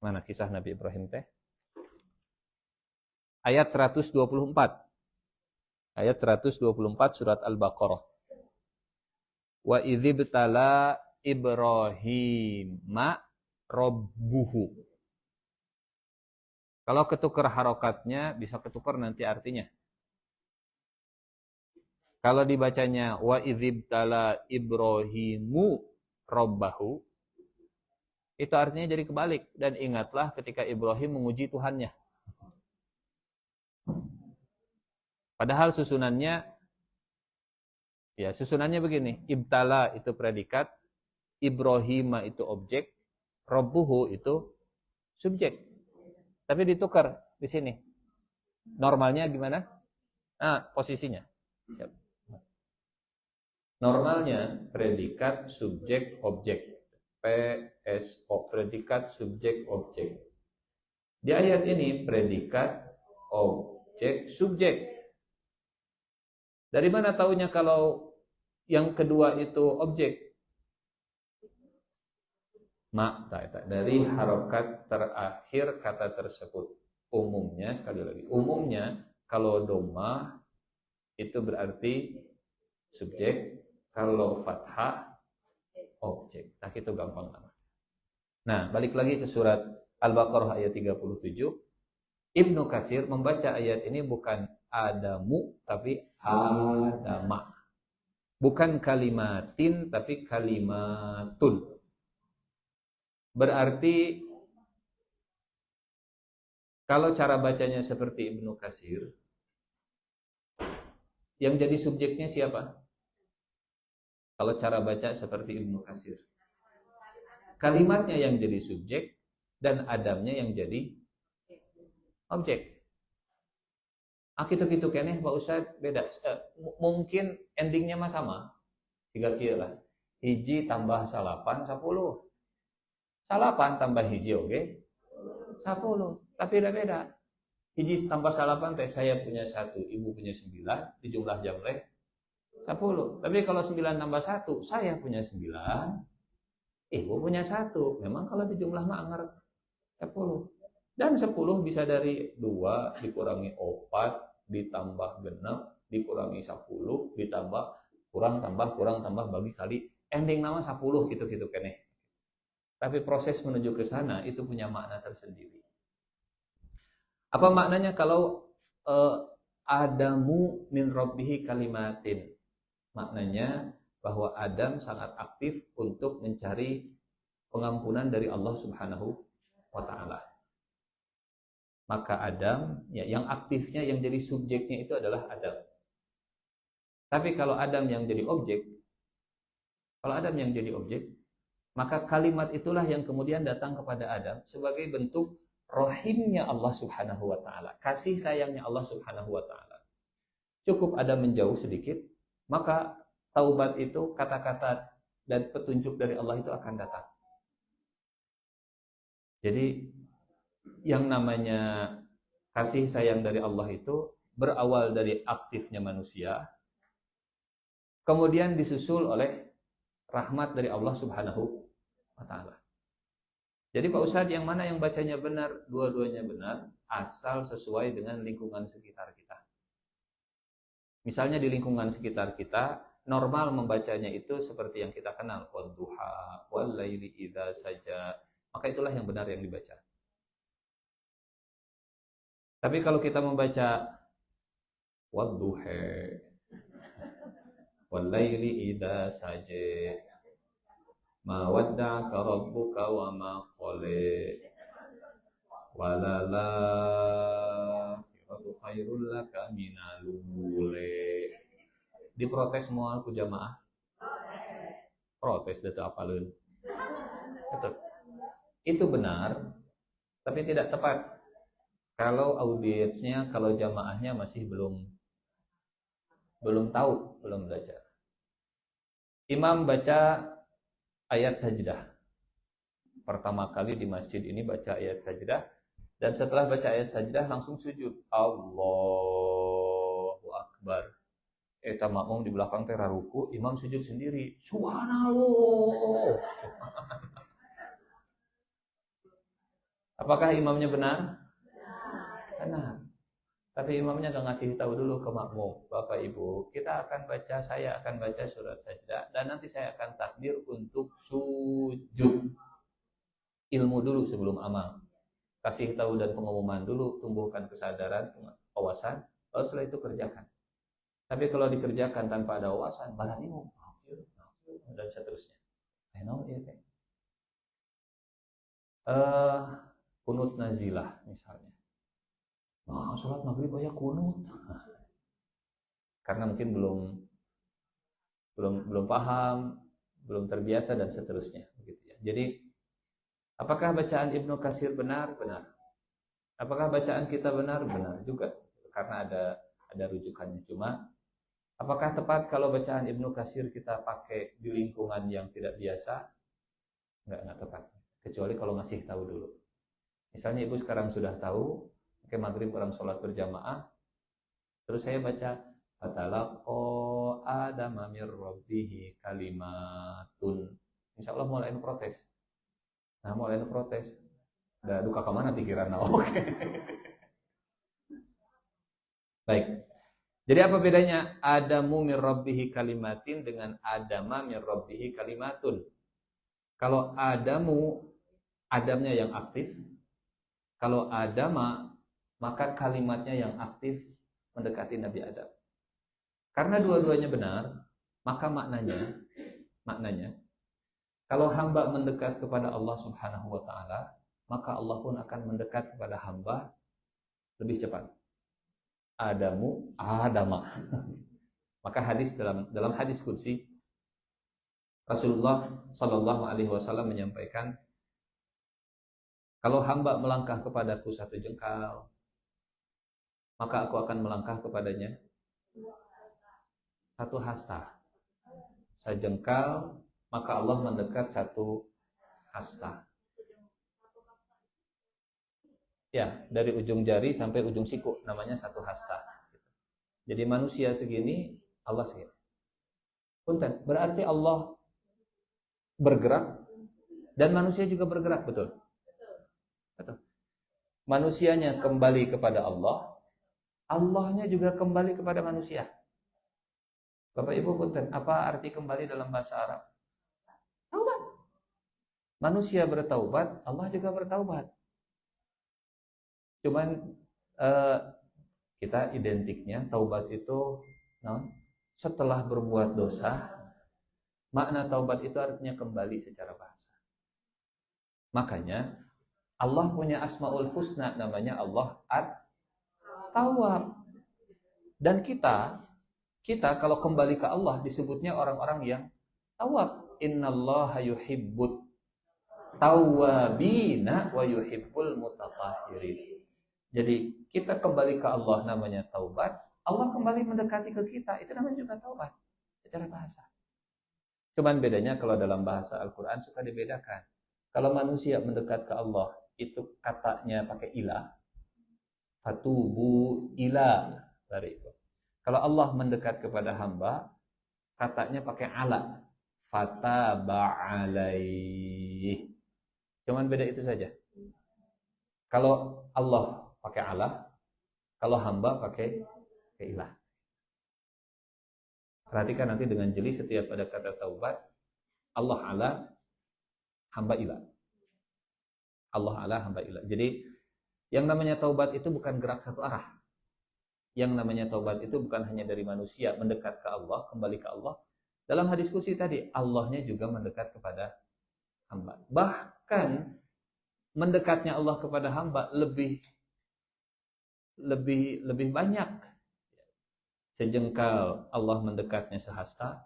Mana kisah Nabi Ibrahim teh? Ayat 124. Ayat 124 surat Al-Baqarah. Wa idzibtala Ibrahima rabbuhu. Kalau ketukar harokatnya bisa ketukar nanti artinya. Kalau dibacanya wa idzibtala Ibrahimu rabbahu, itu artinya jadi kebalik. Dan ingatlah ketika Ibrahim menguji Tuhannya. Padahal susunannya begini. Ibtala itu predikat, Ibrahima itu objek, rabbuhu itu subjek. Tapi ditukar di sini. Normalnya gimana? Posisinya. Siap. Normalnya predikat subjek objek. PSO, predikat subjek objek. Di ayat ini predikat objek subjek. Dari mana taunya kalau yang kedua itu objek? Dari harokat terakhir kata tersebut. Umumnya, sekali lagi, umumnya kalau domah itu berarti subjek, kalau fathah objek. Nah, itu gampang banget. Nah, balik lagi ke surat Al-Baqarah ayat 37. Ibnu Katsir membaca ayat ini bukan Adamu, tapi Adama. Bukan kalimatin, tapi kalimatun. Berarti kalau cara bacanya seperti Ibnu Katsir, yang jadi subjeknya siapa? Kalau cara baca seperti Ibnu Katsir, kalimatnya yang jadi subjek dan Adamnya yang jadi objek. Gitu keneh Pak Ustadz beda. Mungkin endingnya mah sama. 3 kira. Hiji tambah salapan 10. Salapan tambah hiji oke. 10. Tapi beda. Hiji tambah salapan teh saya punya 1, ibu punya 9, dijumlah jamleh 10. Tapi kalau 9 tambah 1, saya punya 9, ibu punya 1. Memang kalau dijumlah mah anger 10. Dan 10 bisa dari 2 dikurangi 4 ditambah genep dikurangi 10 ditambah kurang tambah bagi kali ending nama 10 gitu keneh. Tapi proses menuju ke sana itu punya makna tersendiri. Apa maknanya kalau Adamu min rabbihi kalimatin? Maknanya bahwa Adam sangat aktif untuk mencari pengampunan dari Allah Subhanahu wa taala. Maka Adam, ya, yang aktifnya yang jadi subjeknya itu adalah Adam. Tapi kalau Adam yang jadi objek, maka kalimat itulah yang kemudian datang kepada Adam sebagai bentuk rahimnya Allah Subhanahu wa taala, kasih sayangnya Allah Subhanahu wa taala. Cukup Adam menjauh sedikit, maka taubat itu, kata-kata dan petunjuk dari Allah itu akan datang. Jadi yang namanya kasih sayang dari Allah itu berawal dari aktifnya manusia, kemudian disusul oleh rahmat dari Allah Subhanahu wa taala. Jadi Pak Ustadz, yang mana yang bacanya benar? Dua-duanya benar, asal sesuai dengan lingkungan sekitar kita. Misalnya di lingkungan sekitar kita, normal membacanya itu seperti yang kita kenal, wadduha, wallaili idza saja. Maka itulah yang benar yang dibaca. Tapi kalau kita membaca wadduha, wallaili idza saja, ma wadda'aka rabbuka wa ma qala, walala firatu khairul laka minal ule. Diprotes semua ku jamaah. Protes data apaleun. Itu benar, tapi tidak tepat. Kalau audiensnya, kalau jamaahnya masih belum tahu, belum belajar. Imam baca ayat sajdah. Pertama kali di masjid ini baca ayat sajdah, dan setelah baca ayat sajdah langsung sujud. Allahu Akbar. Eta makmum di belakang teh ruku, imam sujud sendiri. Subhanallah. Apakah imamnya benar? Benar. Tapi imamnya gak ngasih tahu dulu ke makmum, Bapak Ibu, saya akan baca surat sajdah dan nanti saya akan takbir untuk sujud. Ilmu dulu sebelum amal. Kasih tahu dan pengumuman dulu, tumbuhkan kesadaran, wawasan, lalu setelah itu kerjakan. Tapi kalau dikerjakan tanpa ada wawasan, badan imam dan seterusnya. Kunut nazilah misalnya. Sholat maghrib aja kunut. Karena mungkin belum paham, belum terbiasa dan seterusnya, begitu ya. Jadi, apakah bacaan Ibnu Katsir benar? Benar. Apakah bacaan kita benar? Benar juga. Karena ada rujukannya. Cuma, apakah tepat kalau bacaan Ibnu Katsir kita pakai di lingkungan yang tidak biasa? Enggak tepat. Kecuali kalau ngasih tahu dulu. Misalnya ibu sekarang sudah tahu, pakai maghrib orang sholat berjamaah, terus saya baca fatalaqo adama mir rabbihi kalimatun. Insya Allah mulai protes. Nah, mulai protes. Udah duka kemana pikiran? Oke. Baik. Jadi apa bedanya adamu mir rabbihi kalimatin dengan adama mir rabbihi kalimatun? Kalau adamnya yang aktif. Kalau adama, maka kalimatnya yang aktif mendekati Nabi Adam. Karena dua-duanya benar, maka maknanya, kalau hamba mendekat kepada Allah Subhanahu wa Ta'ala, maka Allah pun akan mendekat kepada hamba lebih cepat. Adama. Maka dalam hadis qudsi, Rasulullah Shallallahu Alaihi Wasallam menyampaikan, kalau hamba melangkah kepadaku 1 jengkal, maka aku akan melangkah kepadanya 1 hasta. Sejengkal, maka Allah mendekat 1 hasta. Ya, dari ujung jari sampai ujung siku, namanya 1 hasta. Jadi manusia segini, Allah segini. Punten, berarti Allah bergerak dan manusia juga bergerak, betul? Betul. Manusianya kembali kepada Allah, Allahnya juga kembali kepada manusia. Bapak Ibu punten, apa arti kembali dalam bahasa Arab? Taubat. Manusia bertaubat, Allah juga bertaubat. Cuman kita identiknya taubat itu setelah berbuat dosa. Makna taubat itu artinya kembali secara bahasa. Makanya Allah punya Asmaul Husna, namanya Allah At-Tawwab. Dan kita kalau kembali ke Allah disebutnya orang-orang yang tawab. Innallaha yuhibbut tawwabina wa yuhibbul mutatahhirin. Jadi kita kembali ke Allah namanya taubat, Allah kembali mendekati ke kita, itu namanya juga taubat secara bahasa. Cuman bedanya kalau dalam bahasa Al-Qur'an suka dibedakan. Kalau manusia mendekat ke Allah itu katanya pakai ilah, fatubu ilah, dari itu. Kalau Allah mendekat kepada hamba, katanya pakai ala, fataba alaih. Cuman beda itu saja. Kalau Allah pakai ala, kalau hamba pakai ilah. Perhatikan nanti dengan jeli setiap ada kata taubat, Allah ala, hamba ilah. Allah ala, hamba ilah. Jadi yang namanya taubat itu bukan gerak satu arah. Yang namanya taubat itu bukan hanya dari manusia mendekat ke Allah, kembali ke Allah. Dalam hadis qudsi tadi, Allahnya juga mendekat kepada hamba. Bahkan mendekatnya Allah kepada hamba lebih banyak. Sejengkal Allah mendekatnya sehasta.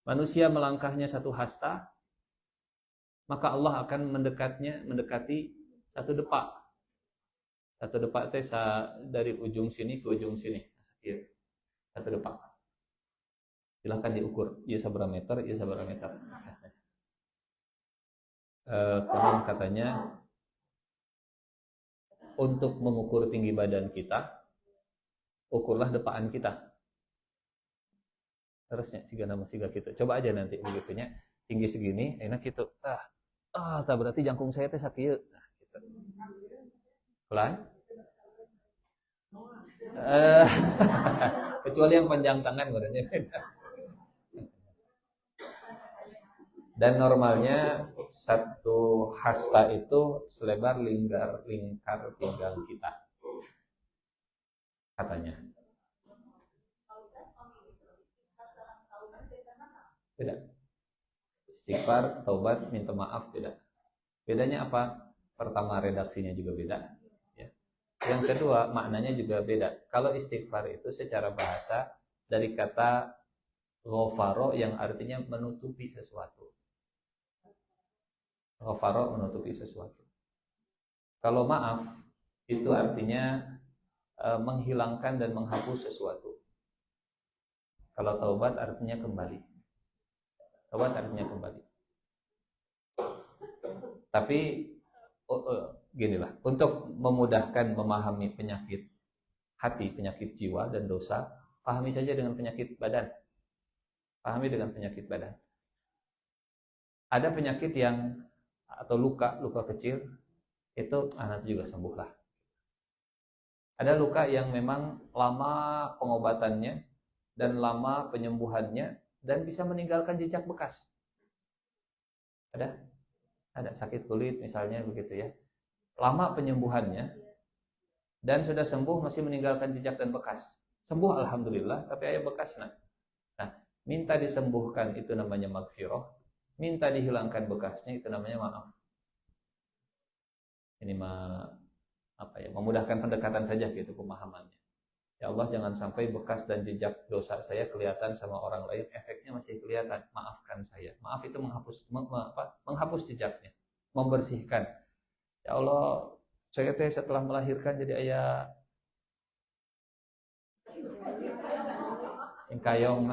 Manusia melangkahnya 1 hasta. Maka Allah akan mendekati 1 depak. 1 depak teh dari ujung sini ke ujung sini. 1 depak. Silahkan diukur. Iya seberapa meter, iya seberapa meter. Konon katanya untuk mengukur tinggi badan kita, ukurlah depakan kita. Terusnya siga gitu. Coba aja nanti begitunya tinggi segini, enak gitu. Tak berarti jangkung saya teh sakieu. Nah, gitu. Pelan. Eh, kecuali yang panjang tangan berarti beda. Dan normalnya satu hasta itu selebar lingkar pinggang kita, katanya. Tidak. Istighfar, taubat, minta maaf tidak. Bedanya apa? Pertama, redaksinya juga beda. Ya. Yang kedua, maknanya juga beda. Kalau istighfar itu secara bahasa dari kata ghafaro yang artinya menutupi sesuatu. Ghafaro menutupi sesuatu. Kalau maaf itu artinya menghilangkan dan menghapus sesuatu. Kalau taubat artinya kembali. Taubat artinya kembali. Tapi ginilah, untuk memudahkan memahami penyakit hati, penyakit jiwa dan dosa, pahami saja dengan penyakit badan. Pahami dengan penyakit badan. Ada penyakit yang atau luka kecil itu nanti juga sembuh lah. Ada luka yang memang lama pengobatannya dan lama penyembuhannya dan bisa meninggalkan jejak bekas. Ada sakit kulit misalnya begitu ya. Lama penyembuhannya dan sudah sembuh masih meninggalkan jejak dan bekas. Sembuh alhamdulillah, tapi ada bekas. Nah, minta disembuhkan itu namanya maghfirah, minta dihilangkan bekasnya itu namanya maaf. Ini memudahkan pendekatan saja gitu pemahamannya. Ya Allah, jangan sampai bekas dan jejak dosa saya kelihatan sama orang lain, efeknya masih kelihatan. Maafkan saya. Maaf itu menghapus jejaknya, membersihkan. Ya Allah, saya setelah melahirkan jadi ayah singkayong,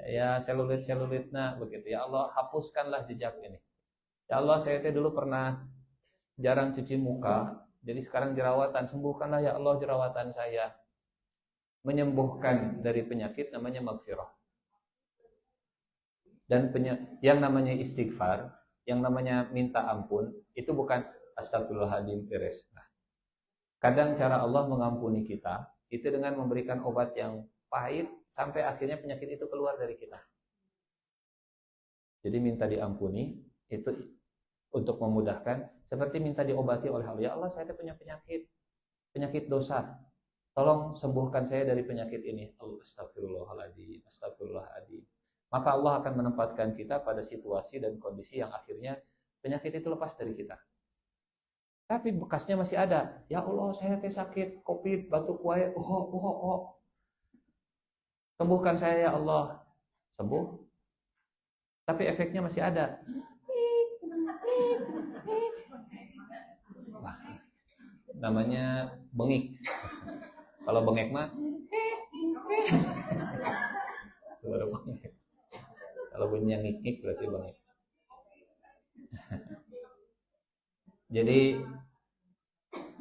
ya selulit nah begitu. Ya Allah, hapuskanlah jejak ini. Ya Allah, saya dulu pernah jarang cuci muka, jadi sekarang jerawatan, sembuhkanlah ya Allah jerawatan saya. Menyembuhkan dari penyakit namanya maghfirah. Dan yang namanya istighfar, yang namanya minta ampun, itu bukan astagfirullahaladzim beres. Nah, kadang cara Allah mengampuni kita itu dengan memberikan obat yang pahit sampai akhirnya penyakit itu keluar dari kita. Jadi minta diampuni itu untuk memudahkan, seperti minta diobati oleh Allah. Ya Allah, saya punya penyakit dosa. Tolong sembuhkan saya dari penyakit ini. Astagfirullahaladzim, astagfirullahaladzim. Maka Allah akan menempatkan kita pada situasi dan kondisi yang akhirnya penyakit itu lepas dari kita. Tapi bekasnya masih ada. Ya Allah, saya sakit, COVID, batuk wae, sembuhkan saya ya Allah. Sembuh. Tapi efeknya masih ada. Namanya bengik. Kalau bengek mah baru bengek. Kalau bunyinya ngik-ngik berarti bengek. Jadi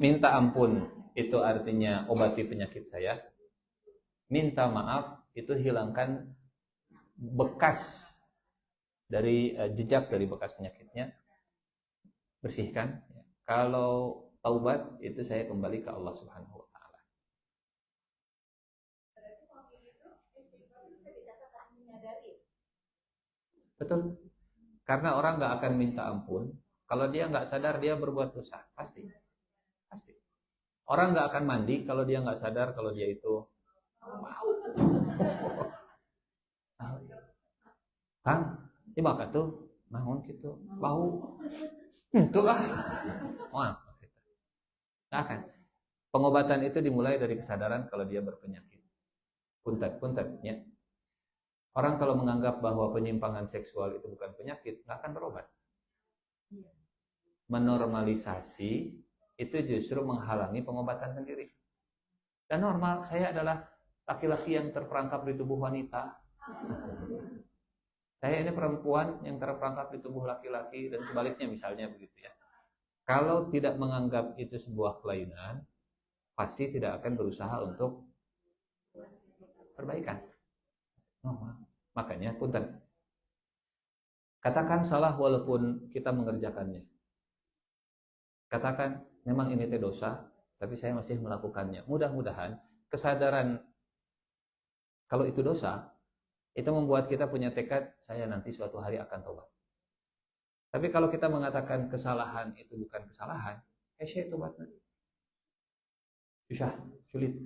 minta ampun itu artinya obati penyakit saya. Minta maaf itu hilangkan bekas dari jejak dari bekas penyakitnya. Bersihkan. Kalau taubat itu saya kembali ke Allah Subhanahu wa taala. Betul. Karena orang nggak akan minta ampun kalau dia nggak sadar dia berbuat dosa. Pasti. Orang nggak akan mandi kalau dia nggak sadar kalau dia itu bau. Kang, ini bakal tuh naon gitu bau. Itulah. Wah, nah kan. Pengobatan itu dimulai dari kesadaran kalau dia berpenyakit. Punten ya. Orang kalau menganggap bahwa penyimpangan seksual itu bukan penyakit, nggak akan berobat. Menormalisasi itu justru menghalangi pengobatan sendiri. Dan normal, saya adalah laki-laki yang terperangkap di tubuh wanita. Saya ini perempuan yang terperangkap di tubuh laki-laki dan sebaliknya misalnya begitu ya. Kalau tidak menganggap itu sebuah kelainan, pasti tidak akan berusaha untuk perbaikan. Makanya punten. Katakan salah walaupun kita mengerjakannya. Katakan memang ini teh dosa, tapi saya masih melakukannya. Mudah-mudahan kesadaran kalau itu dosa, itu membuat kita punya tekad, saya nanti suatu hari akan tobat. Tapi kalau kita mengatakan kesalahan itu bukan kesalahan, tobatnya. Susah, sulit.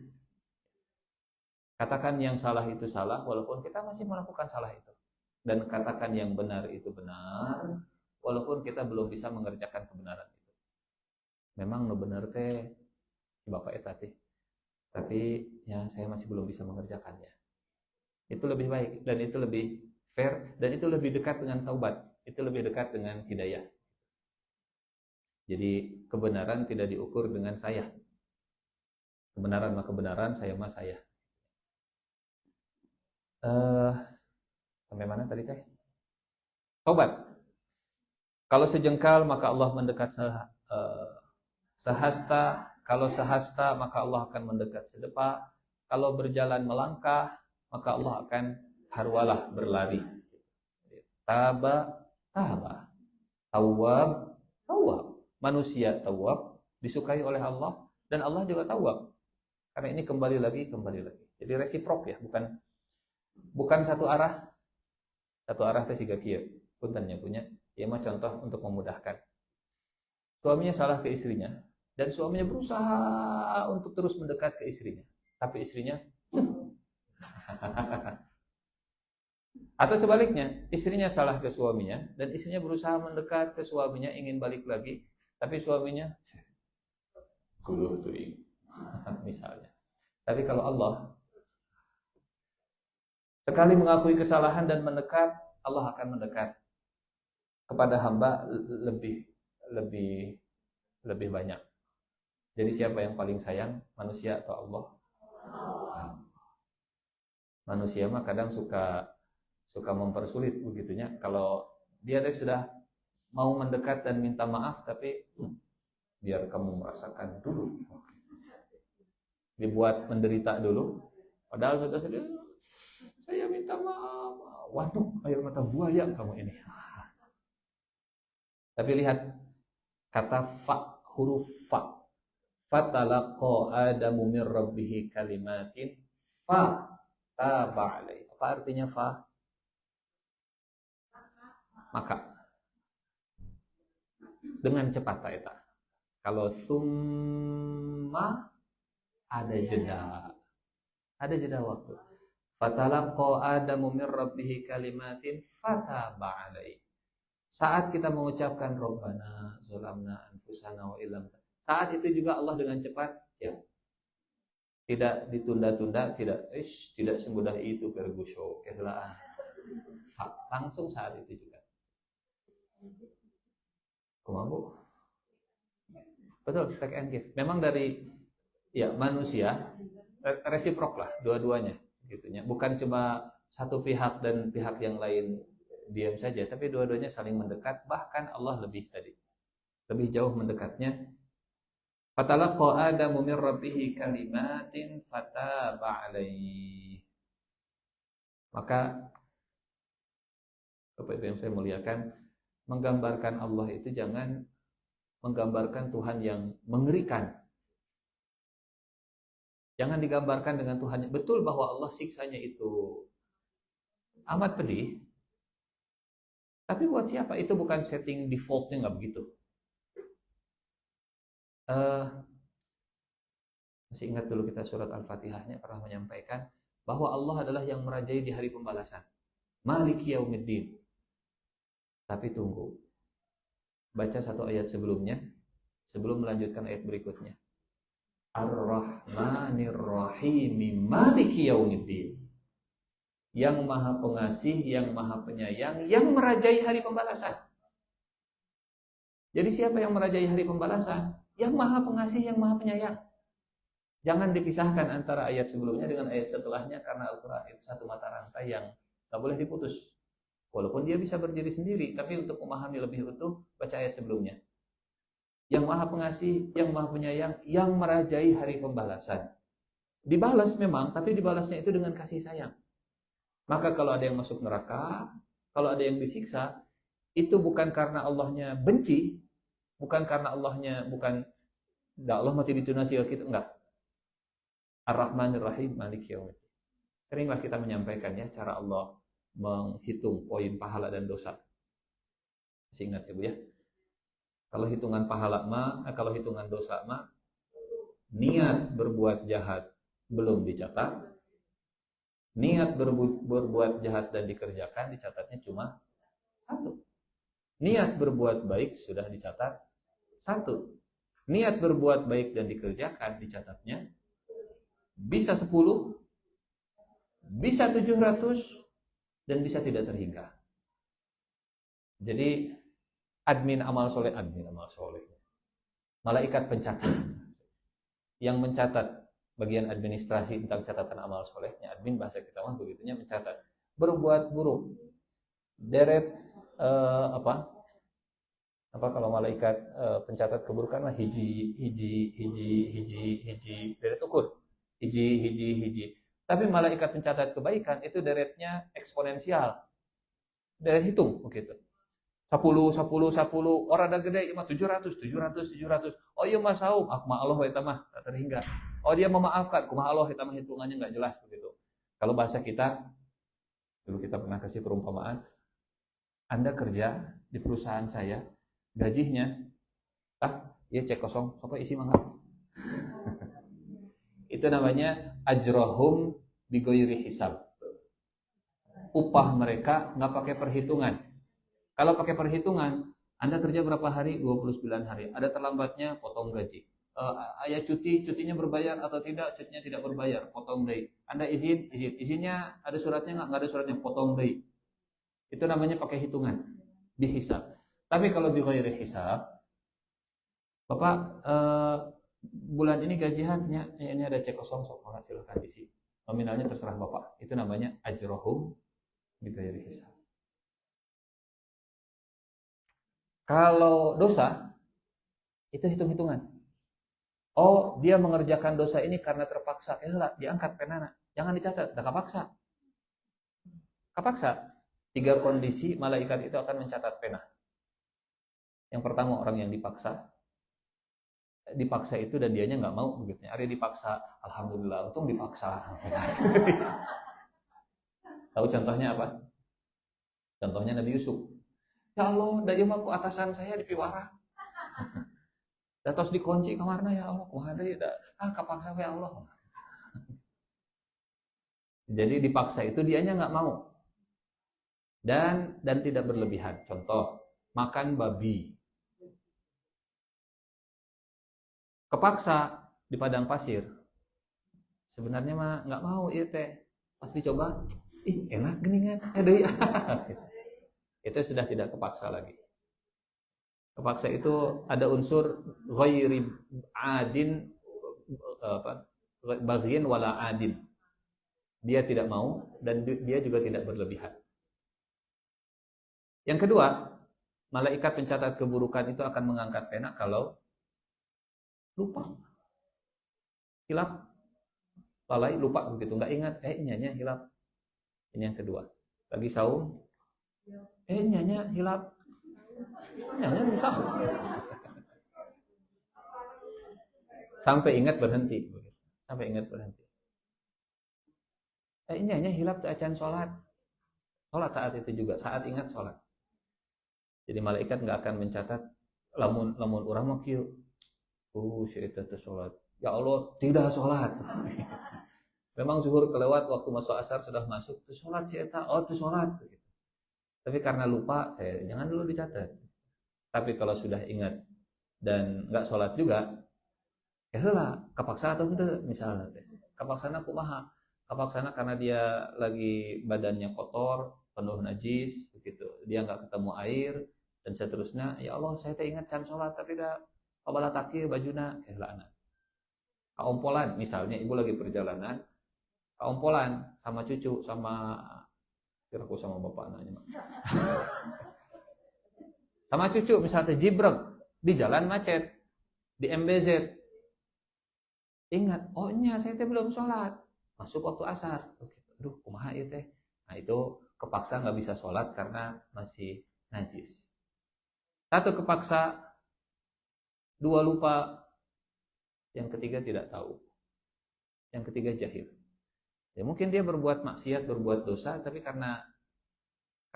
Katakan yang salah itu salah, walaupun kita masih melakukan salah itu. Dan katakan yang benar itu benar, walaupun kita belum bisa mengerjakan kebenaran itu. Memang no benar teh, Bapak eta teh. Tapi ya saya masih belum bisa mengerjakannya. Itu lebih baik, dan itu lebih fair, dan itu lebih dekat dengan taubat. Itu lebih dekat dengan hidayah. Jadi kebenaran tidak diukur dengan saya. Kebenaran mah kebenaran, saya mah saya. Sampai mana tadi teh? Taubat. Kalau sejengkal maka Allah mendekat sehasta. Kalau sehasta maka Allah akan mendekat sedepa. Kalau berjalan melangkah maka Allah akan harwalah berlari. Taba, taba. Tawwab, tawwab. Manusia tawwab disukai oleh Allah, dan Allah juga tawwab. Karena ini kembali lagi. Jadi resiprok ya, bukan satu arah. Satu arah teh siga kieu. Puntennya punya. Ya mah contoh untuk memudahkan. Suaminya salah ke istrinya, dan suaminya berusaha untuk terus mendekat ke istrinya. Tapi istrinya atau sebaliknya, istrinya salah ke suaminya, dan istrinya berusaha mendekat ke suaminya, ingin balik lagi, tapi suaminya kudu teuing. Misalnya. Tapi kalau Allah sekali mengakui kesalahan dan mendekat, Allah akan mendekat kepada hamba lebih banyak. Jadi siapa yang paling sayang, manusia atau Allah? Manusia mah kadang suka mempersulit begitunya. Kalau dia sudah mau mendekat dan minta maaf, tapi biar kamu merasakan dulu, dibuat menderita dulu. Padahal sudah saya minta maaf. Waduh, air mata buaya kamu ini. Tapi lihat kata fa, huruf fa. Fatalaqa Adamu min rabbih kalimatin fa taba alaihi. Apa artinya fa? Maka dengan cepat eta. Kalau summa ada jeda waktu. Fatalaqa Adamu min rabbih kalimatin fataba alaihi. Saat kita mengucapkan Rabbana zalamna anfusana wa illam, saat itu juga Allah dengan cepat siap. Tidak ditunda-tunda, tidak semudah itu pergusyo kehlaan. Langsung saat itu juga. Kumabu. Betul, take and give. Memang dari manusia resiprok lah dua-duanya gitunya. Bukan cuma satu pihak dan pihak yang lain diam saja, tapi dua-duanya saling mendekat, bahkan Allah lebih jauh mendekatnya. Fatalaqa Adamu min rabbih kalimatin fataba alaihi. Maka Bapak Ibu yang saya muliakan, menggambarkan Allah itu jangan menggambarkan Tuhan yang mengerikan. Jangan digambarkan dengan Tuhan. Betul bahwa Allah siksanya itu amat pedih. Tapi buat siapa? Itu bukan setting defaultnya, nggak begitu. Masih ingat dulu kita surat Al-Fatihahnya pernah menyampaikan bahwa Allah adalah yang merajai di hari pembalasan. Maliki yaumiddin. Tapi tunggu. Baca satu ayat sebelumnya, sebelum melanjutkan ayat berikutnya. Ar-Rahmanir Rahim Maliki yaumiddin. Yang maha pengasih, yang maha penyayang, yang merajai hari pembalasan. Jadi siapa yang merajai hari pembalasan? Yang maha pengasih, yang maha penyayang. Jangan dipisahkan antara ayat sebelumnya dengan ayat setelahnya, karena Al-Quran itu satu mata rantai yang tak boleh diputus. Walaupun dia bisa berdiri sendiri, tapi untuk memahami lebih utuh, baca ayat sebelumnya. Yang maha pengasih, yang maha penyayang, yang merajai hari pembalasan. Dibalas memang, tapi dibalasnya itu dengan kasih sayang. Maka kalau ada yang masuk neraka, kalau ada yang disiksa, itu bukan karena Allahnya benci, bukan karena Allahnya bukan Da Allah mati ditunasi kita enggak. Ar-Rahmanir Rahim Maliki Yaumiddin. Seringlah kita menyampaikan ya cara Allah menghitung poin pahala dan dosa. Masih ingat ya Bu ya? Kalau hitungan pahala kalau hitungan dosa niat berbuat jahat belum dicatat. Niat berbuat jahat dan dikerjakan dicatatnya cuma 1. Niat berbuat baik sudah dicatat 1. Niat berbuat baik dan dikerjakan dicatatnya bisa 10, bisa 700, dan bisa tidak terhingga. Jadi admin amal soleh, malaikat pencatat yang mencatat bagian administrasi tentang catatan amal solehnya, admin bahasa kita mah begitunya, mencatat berbuat buruk, deret apa kalau malaikat pencatat keburukan mah hiji, deret ukur hiji. Tapi malaikat pencatat kebaikan itu deretnya eksponensial, deret hitung begitu. 10, orang ada gede mah 700. Oh iya mah saum, mah Allah eta mah tak terhingga. Oh dia memaafkan, kumaha Allah eta mah hitungannya enggak jelas begitu. Kalau bahasa kita dulu kita pernah kasih perumpamaan, Anda kerja di perusahaan saya, gajinya ya cek kosong, sok isi mangga. Itu namanya ajrohum bigoiri hisab. Upah mereka nggak pakai perhitungan. Kalau pakai perhitungan, Anda kerja berapa hari? 29 hari. Ada terlambatnya, potong gaji. Ayah cutinya berbayar atau tidak? Cutinya tidak berbayar, potong day. Anda izinnya ada suratnya nggak ada suratnya, potong day. Itu namanya pakai hitungan, dihisab. Tapi kalau bighairi hisab, Bapak bulan ini gajiannya ini ada cek kosong, silahkan isi. Nominalnya terserah Bapak. Itu namanya ajrohum bighairi hisab. Kalau dosa, itu hitung-hitungan. Oh, dia mengerjakan dosa ini karena terpaksa. Diangkat penana. Jangan dicatat, dah kapaksa. Kapaksa. 3 kondisi malaikat itu akan mencatat pena. Yang pertama orang yang dipaksa. Dipaksa itu dan dianya nggak mau begitu. Hari dipaksa, alhamdulillah, untung dipaksa. Tahu contohnya apa? Contohnya Nabi Yusuf. Ya Allah, da ieu mah ku atasan saya dipiwara. Da tos dikunci kamarna ya Allah, kumaha deui da kapaksa ya Allah. Jadi dipaksa itu dianya nggak mau. Dan tidak berlebihan. Contoh, makan babi. Kepaksa di padang pasir. Sebenarnya mah nggak mau ieu teh. Pas dicoba, enak geuningan. Deui. Itu sudah tidak kepaksa lagi. Kepaksa itu ada unsur ghairi adin baghin wala adin. Dia tidak mau dan dia juga tidak berlebihan. Yang kedua, malaikat pencatat keburukan itu akan mengangkat pena kalau lupa. Hilap. Lalai lupa begitu, enggak ingat, nyanya hilap. Ini yang kedua. Lagi saum, nyanya hilap. Nyanya bisa. Sampai ingat berhenti. Sampai ingat berhenti. Nyanya hilap teu acan salat. Salat saat itu juga, saat ingat salat. Jadi malaikat enggak akan mencatat lamun urang mah kieu. Si eta teh salat. Ya Allah, tidak salat. Memang zuhur kelewat, waktu masuk asar sudah masuk, teu salat si eta. Oh, teu salat. Tapi karena lupa, jangan dulu dicatat. Tapi kalau sudah ingat dan nggak sholat juga, kapaksa atau enggak misalnya. Kapaksana kumaha? Kapaksana karena dia lagi badannya kotor, penuh najis, begitu. Dia nggak ketemu air dan seterusnya. Ya Allah, saya ingat can sholat tapi dah kabala takir bajuna, anak. Kaompolan, misalnya ibu lagi perjalanan, kaompolan sama cucu sama kiraku sama bapak nanya. Sama cucu misalnya jibrek di jalan macet di MBZ. Ingat, saya teh belum sholat. Masuk waktu asar. Aduh, kumaha ieu teh. Nah, itu kepaksa nggak bisa sholat karena masih najis. 1 kepaksa, 2 lupa, Yang ketiga tidak tahu. Yang ketiga jahil. Ya mungkin dia berbuat maksiat, berbuat dosa, tapi karena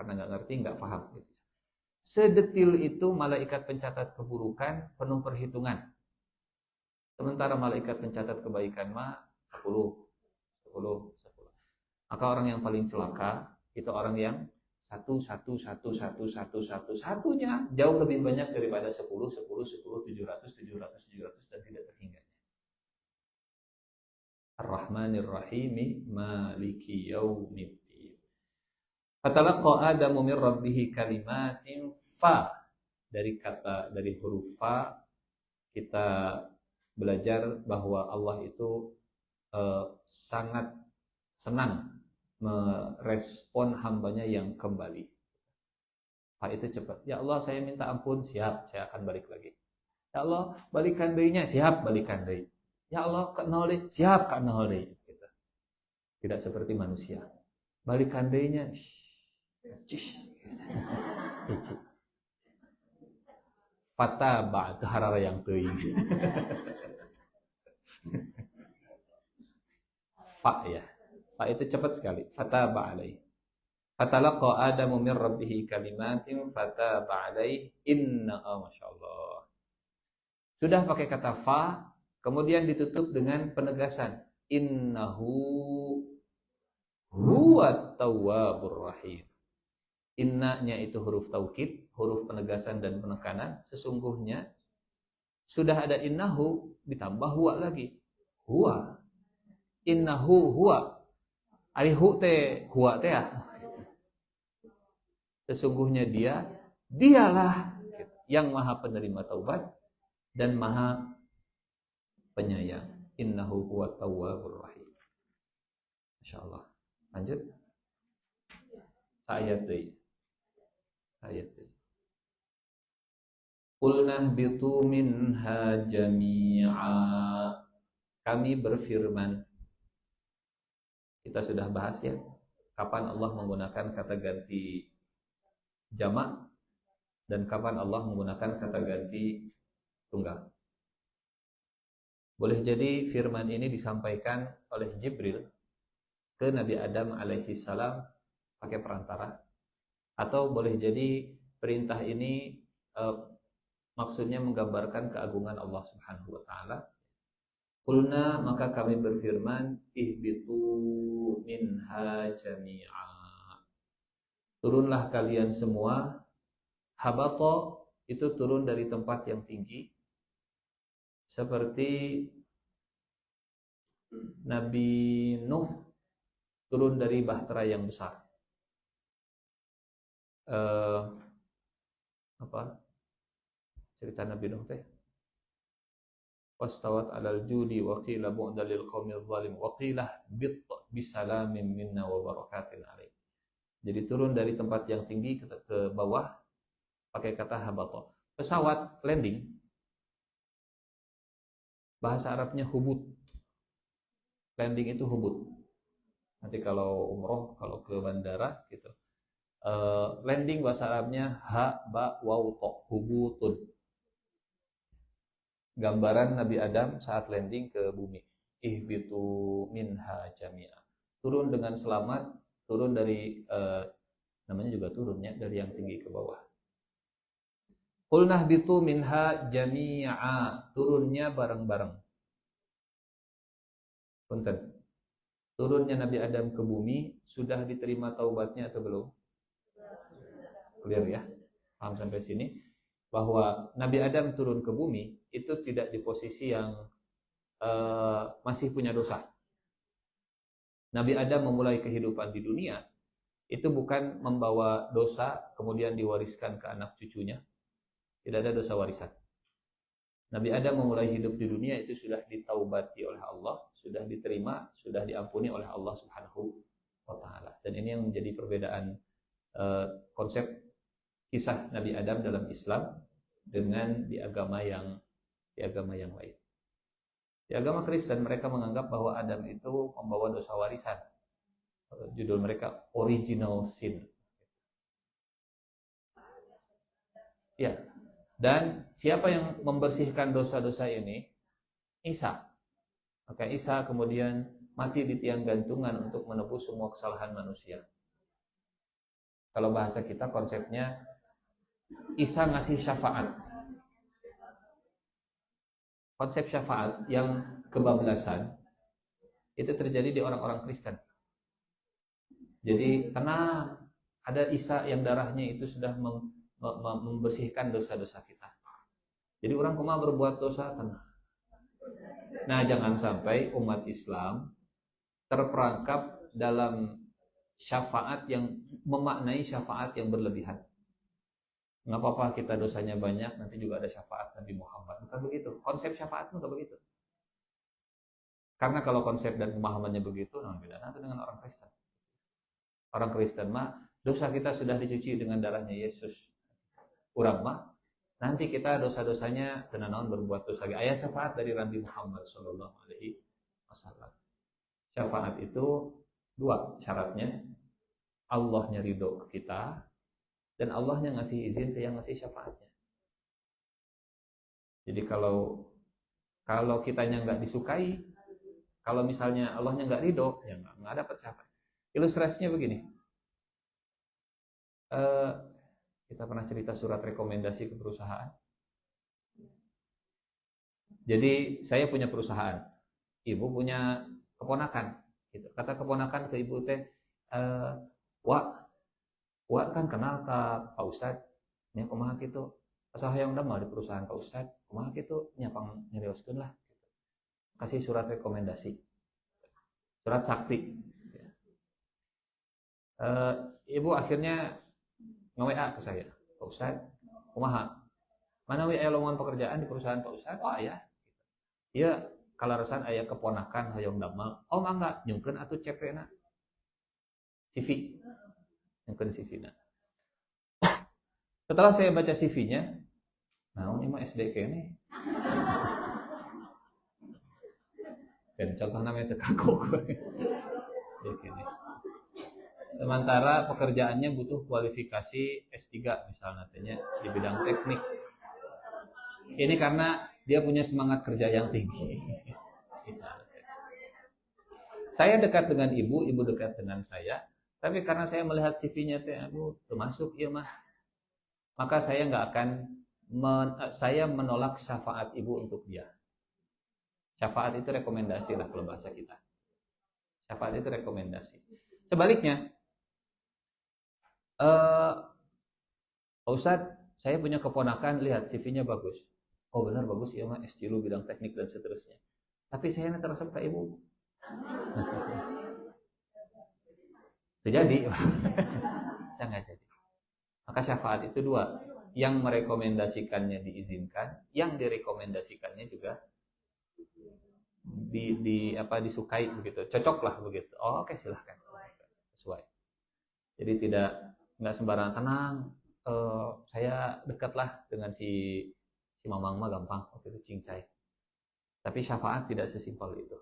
nggak ngerti, nggak paham. Gitu. Sedetil itu malaikat pencatat keburukan penuh perhitungan. Sementara malaikat pencatat kebaikan mah 10. Maka orang yang paling celaka itu orang yang satunya jauh lebih banyak daripada 10, 700 dan tidak terhingga. Ar-Rahmanir Rahim Maliki Yaumiddin. Fatalaqa Adamu min rabbih kalimatin fa. Dari huruf fa kita belajar bahwa Allah itu sangat senang merespon hambanya yang kembali. Fa itu cepat. Ya Allah, saya minta ampun, siap, saya akan balik lagi. Ya Allah, balikan deui-nya, siap, balikan deui. Ya Allah, ke nol deui, siap, ke nol deui. Gitu. Tidak seperti manusia. Balikan deui-nya, Fata ba'd harara yang teuing. Fa ya. Fa itu cepat sekali. Fata ba'alai. Fatalaqa Adamu min rabbih kalimatin fata ba'alai. Masya Allah. Sudah pakai kata fa, kemudian ditutup dengan penegasan. Innahu huwa tawwabur rahim. Inna-nya itu huruf taukid, huruf penegasan dan penekanan. Sesungguhnya sudah ada innahu ditambah huwa lagi. Huwa. Innahu huwa. Ari hu teh huwa teh ya. Sesungguhnya dialah yang maha penerima taubat dan maha penyayang. Innahu huwa tawwabur rahim. Masyaallah. Lanjut. Ayat deui. Qulna bitu minha jami'a. Kami berfirman. Kita sudah bahas ya, kapan Allah menggunakan kata ganti jamak dan kapan Allah menggunakan kata ganti tunggal. Boleh jadi firman ini disampaikan oleh Jibril ke Nabi Adam alaihi salam pakai perantara, atau boleh jadi perintah ini maksudnya menggambarkan keagungan Allah Subhanahu wa taala. Qulna, maka kami berfirman, ihbitu minha jami'a. Turunlah kalian semua. Habata itu turun dari tempat yang tinggi. Seperti Nabi Nuh turun dari bahtera yang besar. Cerita Nabi Nuh teh? Wastawat alal judi wa qila bu'dan lil qaumil zalim wa qila bisalamin minna wa barakatin alaih. Jadi turun dari tempat yang tinggi ke bawah pakai kata habata. Pesawat landing bahasa Arabnya hubut. Landing itu hubut. Nanti kalau umroh, kalau ke bandara gitu. Landing bahasa Arabnya ha ba waw ta, hubutun. Gambaran Nabi Adam saat landing ke bumi. Ihbitu minha jami'a. Turun dengan selamat, turun dari namanya juga turunnya dari yang tinggi ke bawah. Qulna ihbitu minha jami'a. Turunnya bareng-bareng. Punten. Turunnya Nabi Adam ke bumi sudah diterima taubatnya atau belum? Clear ya? Paham sampai sini? Bahwa Nabi Adam turun ke bumi itu tidak di posisi yang masih punya dosa. Nabi Adam memulai kehidupan di dunia itu bukan membawa dosa kemudian diwariskan ke anak cucunya. Tidak ada dosa warisan. Nabi Adam memulai hidup di dunia itu sudah ditaubati oleh Allah, sudah diterima, sudah diampuni oleh Allah Subhanahu wa taala. Dan ini yang menjadi perbedaan konsep kisah Nabi Adam dalam Islam dengan di agama yang lain. Di agama Kristen mereka menganggap bahwa Adam itu membawa dosa warisan. Judul mereka original sin. Ya. Dan siapa yang membersihkan dosa-dosa ini? Isa. Maka Isa kemudian mati di tiang gantungan untuk menebus semua kesalahan manusia. Kalau bahasa kita konsepnya Isa ngasih syafaat. Konsep syafaat yang kebablasan itu terjadi di orang-orang Kristen. Jadi tenang, ada Isa yang darahnya itu sudah membersihkan dosa-dosa kita. Jadi orang kumaha berbuat dosa tenang. Nah, jangan sampai umat Islam terperangkap dalam syafaat yang memaknai syafaat yang berlebihan. Nggak apa-apa kita dosanya banyak, nanti juga ada syafaat Nabi Muhammad. Bukan begitu. Konsep syafaat itu nggak begitu. Karena kalau konsep dan pemahamannya begitu, nah beda nanti dengan orang Kristen. Orang Kristen mah dosa kita sudah dicuci dengan darahnya Yesus. Urang mah nanti kita dosa-dosanya tenanan berbuat dosa. Ayat syafaat dari Nabi Muhammad Shallallahu Alaihi Wasallam. Syafaat itu dua syaratnya. Allahnya ridho ke kita dan Allahnya ngasih izin ke yang ngasih syafaatnya. Jadi kalau kitanya nggak disukai, kalau misalnya Allahnya nggak ridho, ya nggak dapat syafaat. Ilustrasinya begini. Kita pernah cerita surat rekomendasi ke perusahaan. Jadi saya punya perusahaan, ibu punya keponakan. Gitu. Kata keponakan ke ibu teh, Wak kan kenal ke Pak Ustadz, nya kumaha gitu. Asal hayang damel di perusahaan Pak Ustadz, kumaha gitu, nya pang nyarioskeun lah. Kasih surat rekomendasi, surat sakti. Ibu akhirnya nge-WA ke saya, Pak Ustadz, kumaha? Mana we aya lowongan pekerjaan di perusahaan Pak Ustadz? Oh aya. Iya, kalarasan aya keponakan hayang damel. Oh mangga, nyungkeun atuh CP-na. CV. Nyungkeun CV-na. Setelah saya baca CV-nya, nah ini mah SD kene. Dan contoh namanya tekakok. SD kene. Sementara pekerjaannya butuh kualifikasi S3 misalnya di bidang teknik. Ini karena dia punya semangat kerja yang tinggi. Saya dekat dengan ibu dekat dengan saya. Tapi karena saya melihat CV-nya aduh, termasuk iya mah. Maka saya nggak akan saya menolak syafaat ibu untuk dia. Syafaat itu rekomendasi lah kalau bahasa kita. Syafaat itu rekomendasi. Sebaliknya, Pak Ustadz, saya punya keponakan, lihat CV-nya bagus. Oh benar bagus, ya mah S3 bidang teknik dan seterusnya. Tapi saya terasa ke ibu. Terjadi. Saya nggak jadi. Maka syafaat itu dua. Yang merekomendasikannya diizinkan, yang direkomendasikannya juga disukai begitu. Cocok lah begitu. Oh, oke, silahkan. Sesuai. Jadi nggak sembarangan tenang. Saya dekatlah dengan si mamang mah gampang waktu itu cincai. Tapi syafaat tidak sesimpel itu.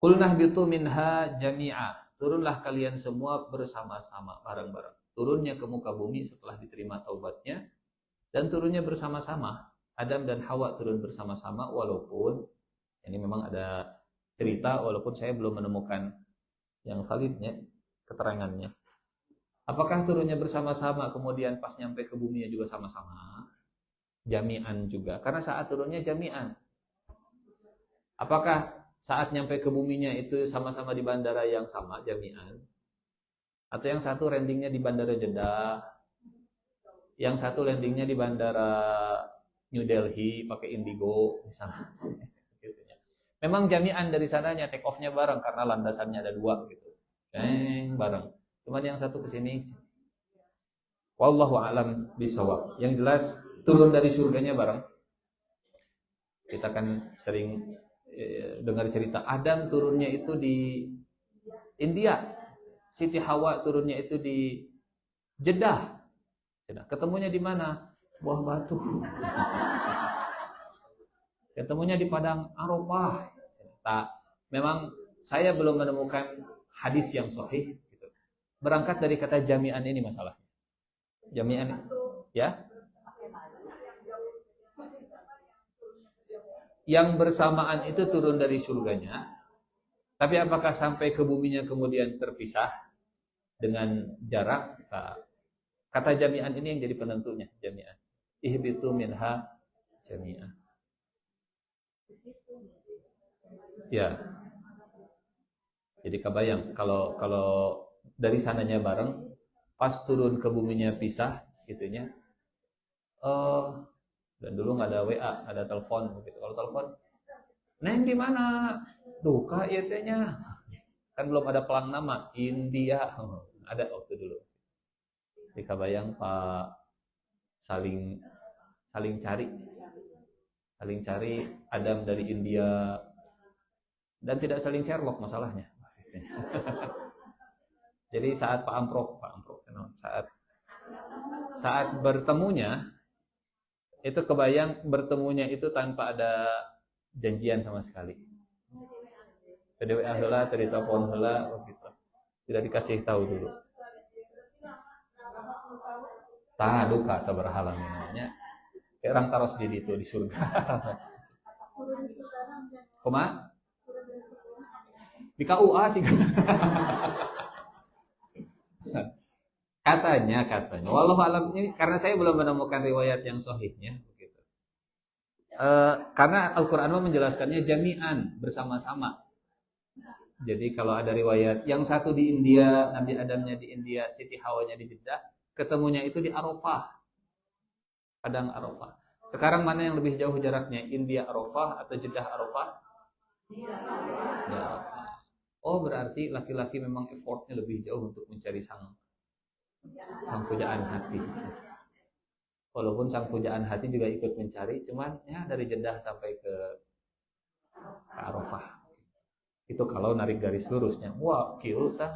Qulnah bitu minha jami'a. Turunlah kalian semua bersama-sama, bareng-bareng. Turunnya ke muka bumi setelah diterima taubatnya. Dan turunnya bersama-sama. Adam dan Hawa turun bersama-sama. Walaupun, ini memang ada cerita, walaupun saya belum menemukan yang validnya, keterangannya. Apakah turunnya bersama-sama, kemudian pas nyampe ke bumi juga sama-sama? Jami'an juga. Karena saat turunnya jami'an. Apakah saat nyampe ke buminya itu sama-sama di bandara yang sama, jami'an? Atau yang satu landingnya di bandara Jeddah, yang satu landingnya di bandara New Delhi pakai Indigo misalnya. Memang jami'an dari sananya, take off-nya bareng karena landasannya ada dua gitu. Bareng. Cuman yang satu ke sini. Wallahu a'lam bishawab. Yang jelas turun dari surganya bareng. Kita kan sering dengar cerita Adam turunnya itu di India, Siti Hawa turunnya itu di Jeddah. Ketemunya di mana? Buah Batu. Ketemunya di padang Arafah. Memang saya belum menemukan hadis yang sahih. Gitu. Berangkat dari kata jami'an ini masalahnya. Jami'an, ya? yang bersamaan itu turun dari surganya, tapi apakah sampai ke buminya kemudian terpisah dengan jarak? Nah, kata jami'an ini yang jadi penentunya, jami'an. Ihbitu minha jami'an. Ya. Jadi kebayang kalau dari sananya bareng, pas turun ke buminya pisah gitunya. Dan dulu nggak ada WA, ada telepon gitu. Kalau telepon, "Neng di mana?" "Duka ieu teh nya." Kan belum ada pelang nama, India. Ada waktu dulu. Jadi kebayang Pak saling cari. Saling cari Adam dari India dan tidak saling Sherlock masalahnya. Jadi saat Pak Amprok saat bertemunya itu kebayang bertemunya itu tanpa ada janjian sama sekali. Tadi WA heula, tadi telepon heula gitu. Tidak dikasih tahu dulu. Tah duka sabaraha namanya. Kayak orang taros di itu di surga. Koma? Di KUA sih. Katanya. Wallahu alam, ini karena saya belum menemukan riwayat yang sahihnya begitu. Karena Al-Qur'an menjelaskannya jami'an, bersama-sama. Jadi kalau ada riwayat yang satu di India, Nabi Adamnya di India, Siti Hawanya di Jeddah, ketemunya itu di Arafah. Padang Arafah. Sekarang mana yang lebih jauh jaraknya? India Arafah atau Jeddah Arafah? Ya. Oh, berarti laki-laki memang effortnya lebih jauh untuk mencari sang pujaan hati. Walaupun sang pujaan hati juga ikut mencari, cuman ya dari Jeddah sampai ke Arafah. Itu kalau narik garis lurusnya. Wah, kieu tah.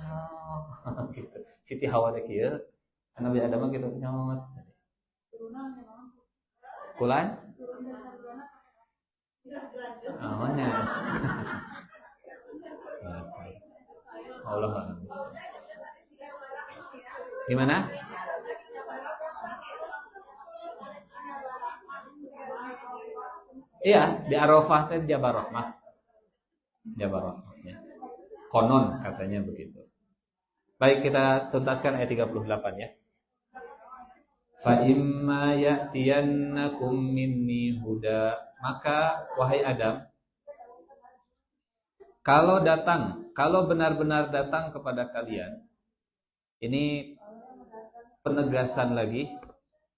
Gitu. Siti Hawa teh kieu. Nabi Adam gitu nyot. Kulan? Awalnya. Allah. Gimana? Iya, di Arafah teh Jabal Rahmah. Ya. Konon katanya begitu. Baik, kita tuntaskan ayat 38 ya. Fa imma ya'tiyannakum minni huda, maka wahai Adam, kalau benar-benar datang kepada kalian, ini penegasan lagi.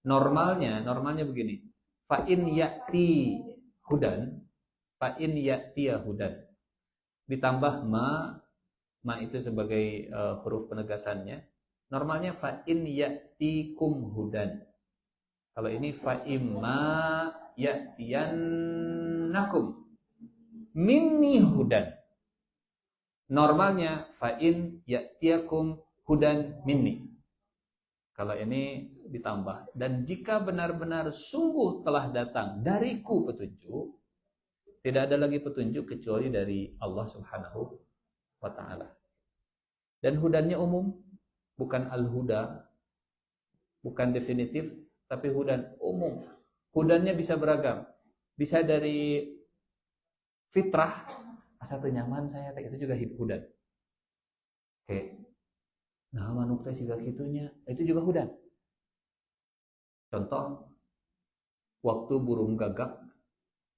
Normalnya begini. Fa in ya'ti hudan, fa in ya'tiya hudan. Ditambah ma itu sebagai huruf penegasannya. Normalnya fa in ya'tikum hudan. Kalau ini fa imma ya'tiyannakum minni hudan. Normalnya fa in ya'tiyakum hudan minni. Kalau ini ditambah, dan jika benar-benar sungguh telah datang dariku petunjuk, tidak ada lagi petunjuk kecuali dari Allah Subhanahu wa ta'ala. Dan hudannya umum, bukan al-huda, bukan definitif, tapi hudan umum. Hudannya bisa beragam. Bisa dari fitrah, asa teu nyaman saya, itu juga hudan. Oke. Nah, manuk teh siga kitunya, itu juga hudan. Contoh, waktu burung gagak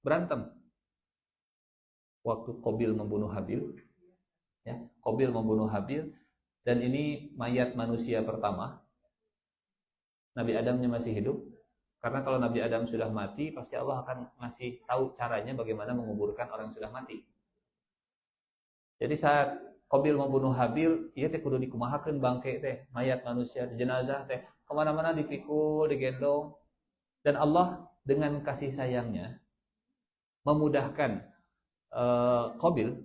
berantem. Waktu Qabil membunuh Habil, ya, Qabil membunuh Habil, dan ini mayat manusia pertama. Nabi Adamnya masih hidup, karena kalau Nabi Adam sudah mati, pasti Allah akan ngasih tahu caranya bagaimana menguburkan orang yang sudah mati. Jadi saat Qabil membunuh Habil, ieu teh kudu dikumahakeun bangke teh, mayat manusia, jenazah teh, kemana-mana dipikul, digendong, dan Allah dengan kasih sayangnya memudahkan Qabil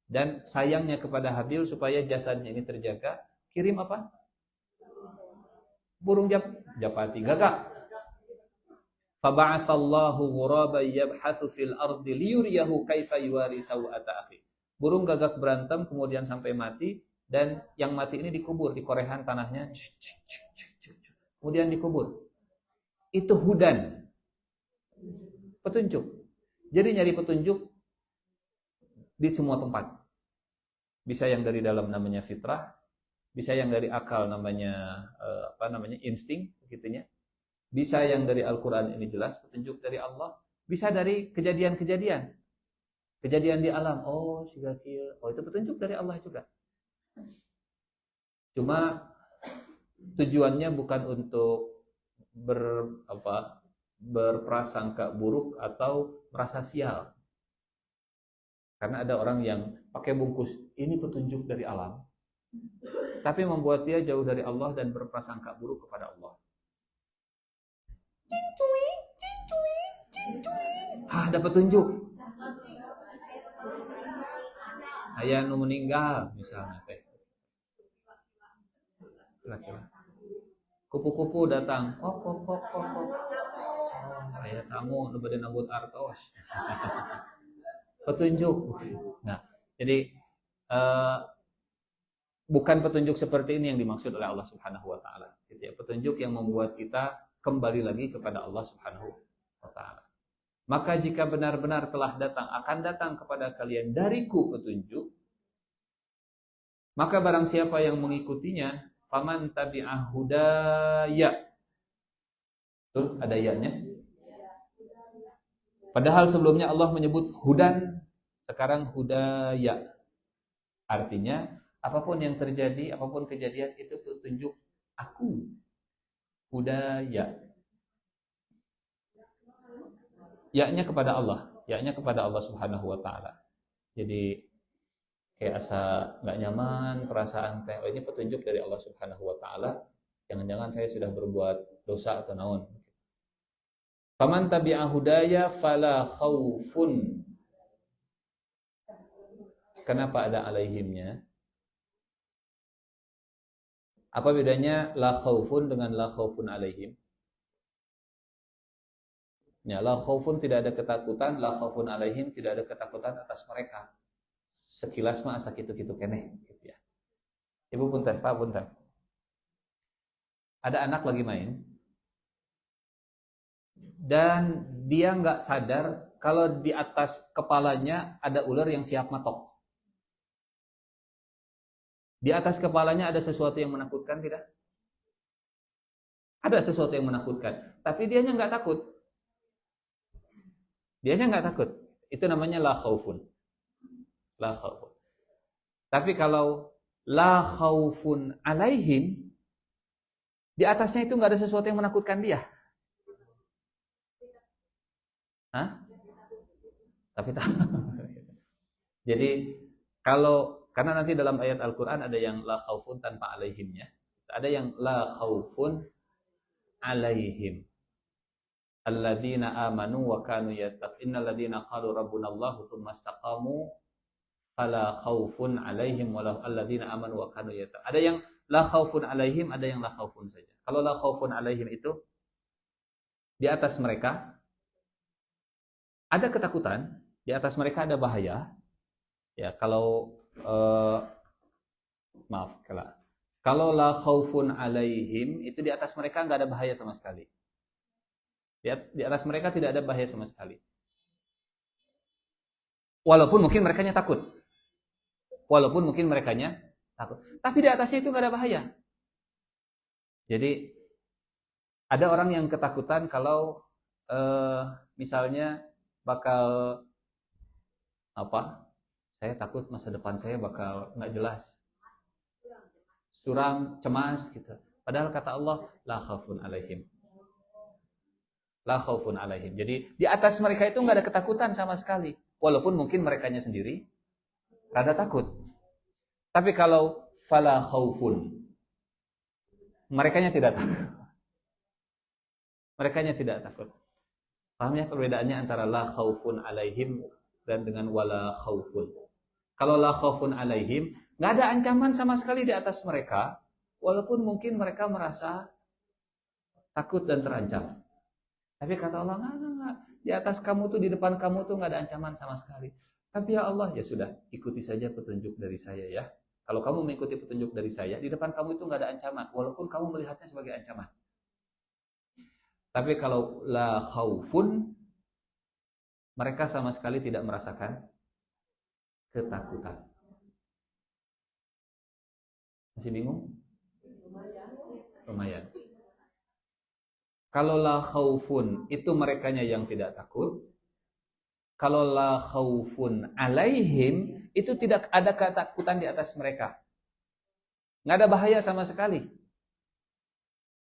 dan sayangnya kepada Habil supaya jasadnya ini terjaga, kirim apa? Burung japati, gagak. Faba'atsallahu ghuraban yabhatsu fil ardi liyuriyahu kaifa yuwari sawata akhi. Burung gagak berantem kemudian sampai mati, dan yang mati ini dikubur di korehan tanahnya. Kemudian dikubur. Itu hudan. Petunjuk. Jadi nyari petunjuk di semua tempat. Bisa yang dari dalam namanya fitrah, bisa yang dari akal namanya insting begitunya. Bisa yang dari Al-Qur'an ini jelas petunjuk dari Allah, bisa dari kejadian-kejadian. Kejadian di alam. Oh, siga kieu. Oh, itu petunjuk dari Allah juga. Cuma tujuannya bukan untuk berprasangka buruk atau merasa sial. Karena ada orang yang pakai bungkus ini petunjuk dari alam, tapi membuat dia jauh dari Allah dan berprasangka buruk kepada Allah. Ada petunjuk. Aya nu meninggal misalnya teh. Kupu-kupu datang. Kok. Oh, aya tamu nu bade nambut artos. Petunjuk. Nah, jadi bukan petunjuk seperti ini yang dimaksud oleh Allah Subhanahu wa taala. Gitu ya. Petunjuk yang membuat kita kembali lagi kepada Allah Subhanahu wa taala. Maka jika benar-benar telah akan datang kepada kalian dariku petunjuk, maka barang siapa yang mengikutinya, faman tabi'ah hudaya. Betul, ada ya-nya. Padahal sebelumnya Allah menyebut hudan, sekarang hudaya. Artinya, apapun yang terjadi, apapun kejadian itu petunjuk aku. Hudaya. Ya-nya kepada Allah, ya-nya kepada Allah Subhanahu wa taala. Jadi kayak asa enggak nyaman, perasaan teh ini petunjuk dari Allah Subhanahu wa taala. Jangan-jangan saya sudah berbuat dosa atau naon. Faman tabi'a hudaya fala khaufun. Kenapa ada alaihimnya? Apa bedanya la khaufun dengan la khaufun alaihim? Ya, la khaufun tidak ada ketakutan, la khaufun alaihim tidak ada ketakutan atas mereka. Sekilas mah asa kitu-kitu keneh gitu ya. Ibu punten, Pak punten. Ada anak lagi main dan dia nggak sadar kalau di atas kepalanya ada ular yang siap matok. Di atas kepalanya ada sesuatu yang menakutkan tidak? Ada sesuatu yang menakutkan, tapi dianya nggak takut. Dianya nggak takut. Itu namanya la khaufun. La khaufun. Tapi kalau la khaufun alaihim, di atasnya itu nggak ada sesuatu yang menakutkan dia. Hah? Tapi tak. Jadi karena nanti dalam ayat Al-Quran ada yang la khaufun tanpa alaihimnya. Ada yang la khaufun alaihim. Alladzina amanu wa kanu yattaqun. Innal ladzina qalu rabbuna Allah tsumma istaqamu fala khaufun alaihim wala alladzina amanu wa kanu yattaqun. Ada yang la khaufun alaihim, ada yang la khaufun saja. Kalau la khaufun alaihim itu di atas mereka ada ketakutan, di atas mereka ada bahaya. Ya, kalau kalau la khaufun alaihim itu di atas mereka enggak ada bahaya sama sekali. Di atas mereka tidak ada bahaya sama sekali. Walaupun mungkin merekanya takut. Tapi di atasnya itu nggak ada bahaya. Jadi ada orang yang ketakutan kalau misalnya bakal saya takut masa depan saya bakal nggak jelas, suram, cemas gitu. Padahal kata Allah la khaufun alaihim. La khaufun alaihim. Jadi di atas mereka itu nggak ada ketakutan sama sekali. Walaupun mungkin merekanya sendiri rada takut. Tapi kalau fala khaufun, merekanya tidak takut. Merekanya tidak takut. Paham ya perbedaannya antara la khaufun alaihim dan dengan wala khaufun. Kalau la khaufun alaihim, nggak ada ancaman sama sekali di atas mereka, walaupun mungkin mereka merasa takut dan terancam. Tapi kata Allah, enggak. Di atas kamu tuh, di depan kamu tuh nggak ada ancaman sama sekali. Tapi ya Allah, ya sudah, ikuti saja petunjuk dari saya ya. Kalau kamu mengikuti petunjuk dari saya, di depan kamu itu nggak ada ancaman, walaupun kamu melihatnya sebagai ancaman. Tapi kalau la khaufun, Mereka sama sekali tidak merasakan ketakutan. Masih bingung? Lumayan. Kalau la khaufun, itu merekanya yang tidak takut. Kalau la khaufun alaihim, itu tidak ada ketakutan di atas mereka. Nggak ada bahaya sama sekali.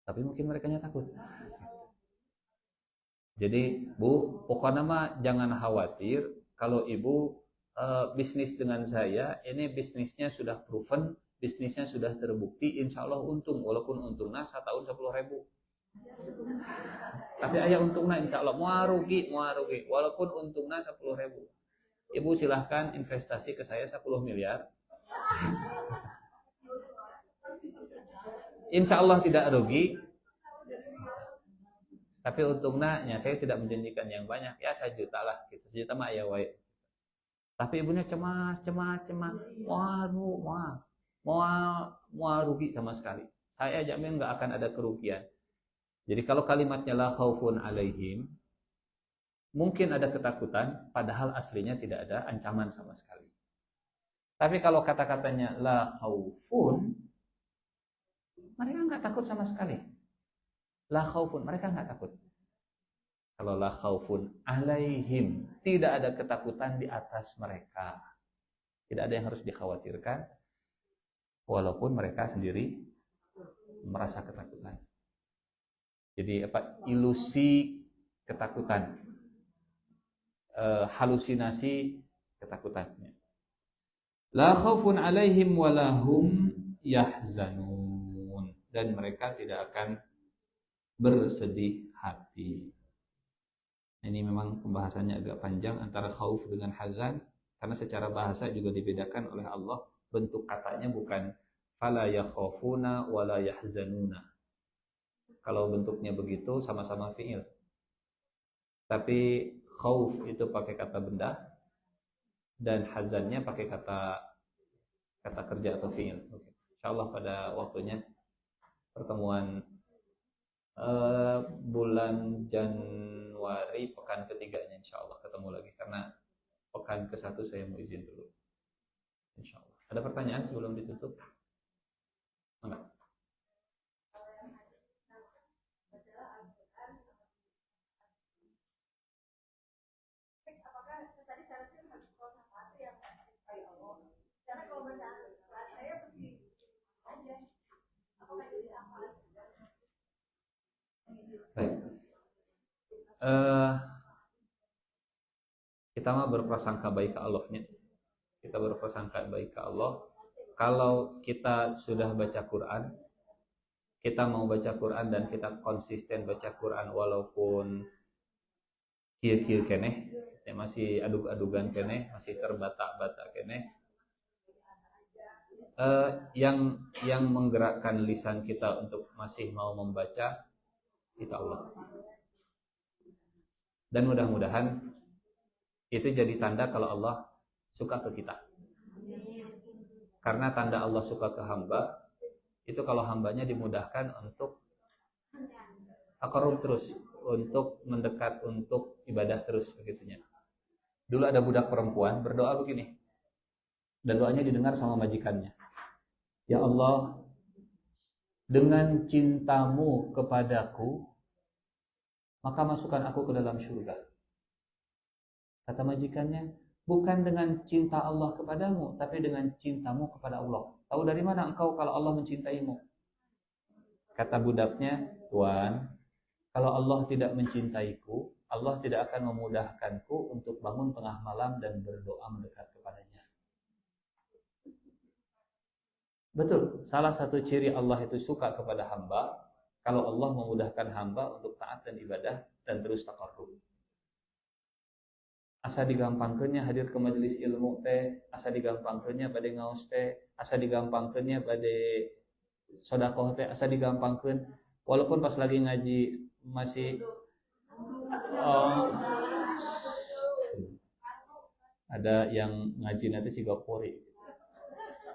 Tapi mungkin mereka takut. Jadi, Bu, pokoknya mah jangan khawatir kalau Ibu bisnis dengan saya, ini bisnisnya sudah proven, bisnisnya sudah terbukti, insya Allah untung, walaupun untungnya setahun 10.000. Tapi ayah untungnya insya Allah mau rugi, walaupun untungnya 10.000. Ibu silahkan investasi ke saya 10 miliar. Insya Allah tidak rugi. Tapi untungnya saya tidak menjanjikan yang banyak, ya 1 juta lah, gitu. 1 juta mah ya wae. Tapi ibunya cemas. Waduh, mau rugi sama sekali. Saya jamin nggak akan ada kerugian. Jadi kalau kalimatnya la khaufun alaihim, mungkin ada ketakutan, padahal aslinya tidak ada ancaman sama sekali. Tapi kalau kata-katanya la khaufun, mereka nggak takut sama sekali. La khaufun, mereka nggak takut. Kalau la khaufun alaihim, tidak ada ketakutan di atas mereka. Tidak ada yang harus dikhawatirkan, walaupun mereka sendiri merasa ketakutan. Jadi ilusi ketakutan, halusinasi ketakutannya. La khaufun alaihim walahum yahzanun, dan mereka tidak akan bersedih hati. Ini memang pembahasannya agak panjang antara khauf dengan hazan, karena secara bahasa juga dibedakan oleh Allah. Bentuk katanya bukan fala yakhafuna wala yahzanuna. Kalau bentuknya begitu sama-sama fi'il. Tapi khauf itu pakai kata benda dan hazannya pakai kata kerja atau fi'il. Insyaallah pada waktunya pertemuan bulan Januari pekan ketiganya insyaallah ketemu lagi, karena pekan ke-1 saya mau izin dulu. Insyaallah. Ada pertanyaan sebelum ditutup? Enggak. Baik. Kita mah berprasangka baik ke Allahnya. Kita berprasangka baik ke Allah. Kalau kita sudah baca Quran, kita mau baca Quran dan kita konsisten baca Quran walaupun kieu-kieu keneh, masih adug-adugan keneh, masih terbata-bata keneh. Yang menggerakkan lisan kita untuk masih mau membaca itu Allah. Dan mudah-mudahan itu jadi tanda kalau Allah suka ke kita. Karena tanda Allah suka ke hamba itu kalau hambanya dimudahkan untuk taqarrub terus, untuk mendekat, untuk ibadah terus begitunya. Dulu ada budak perempuan berdoa begini, dan doanya didengar sama majikannya. Ya Allah, dengan cintamu kepadaku, maka masukkan aku ke dalam surga. Kata majikannya, bukan dengan cinta Allah kepadamu, tapi dengan cintamu kepada Allah. Tahu dari mana engkau kalau Allah mencintaimu? Kata budaknya, Tuan, kalau Allah tidak mencintaiku, Allah tidak akan memudahkanku untuk bangun tengah malam dan berdoa mendekat kepadanya. Betul, salah satu ciri Allah itu suka kepada hamba, kalau Allah memudahkan hamba untuk taat dan ibadah dan terus taqarrub. Asa digampangkeunnya hadir ke majelis ilmu teh, asa digampangkeunnya bade ngaos teh, asa digampangkeunnya bade sedekah teh, asa digampangkeun walaupun pas lagi ngaji masih ada yang ngaji nanti si gopori.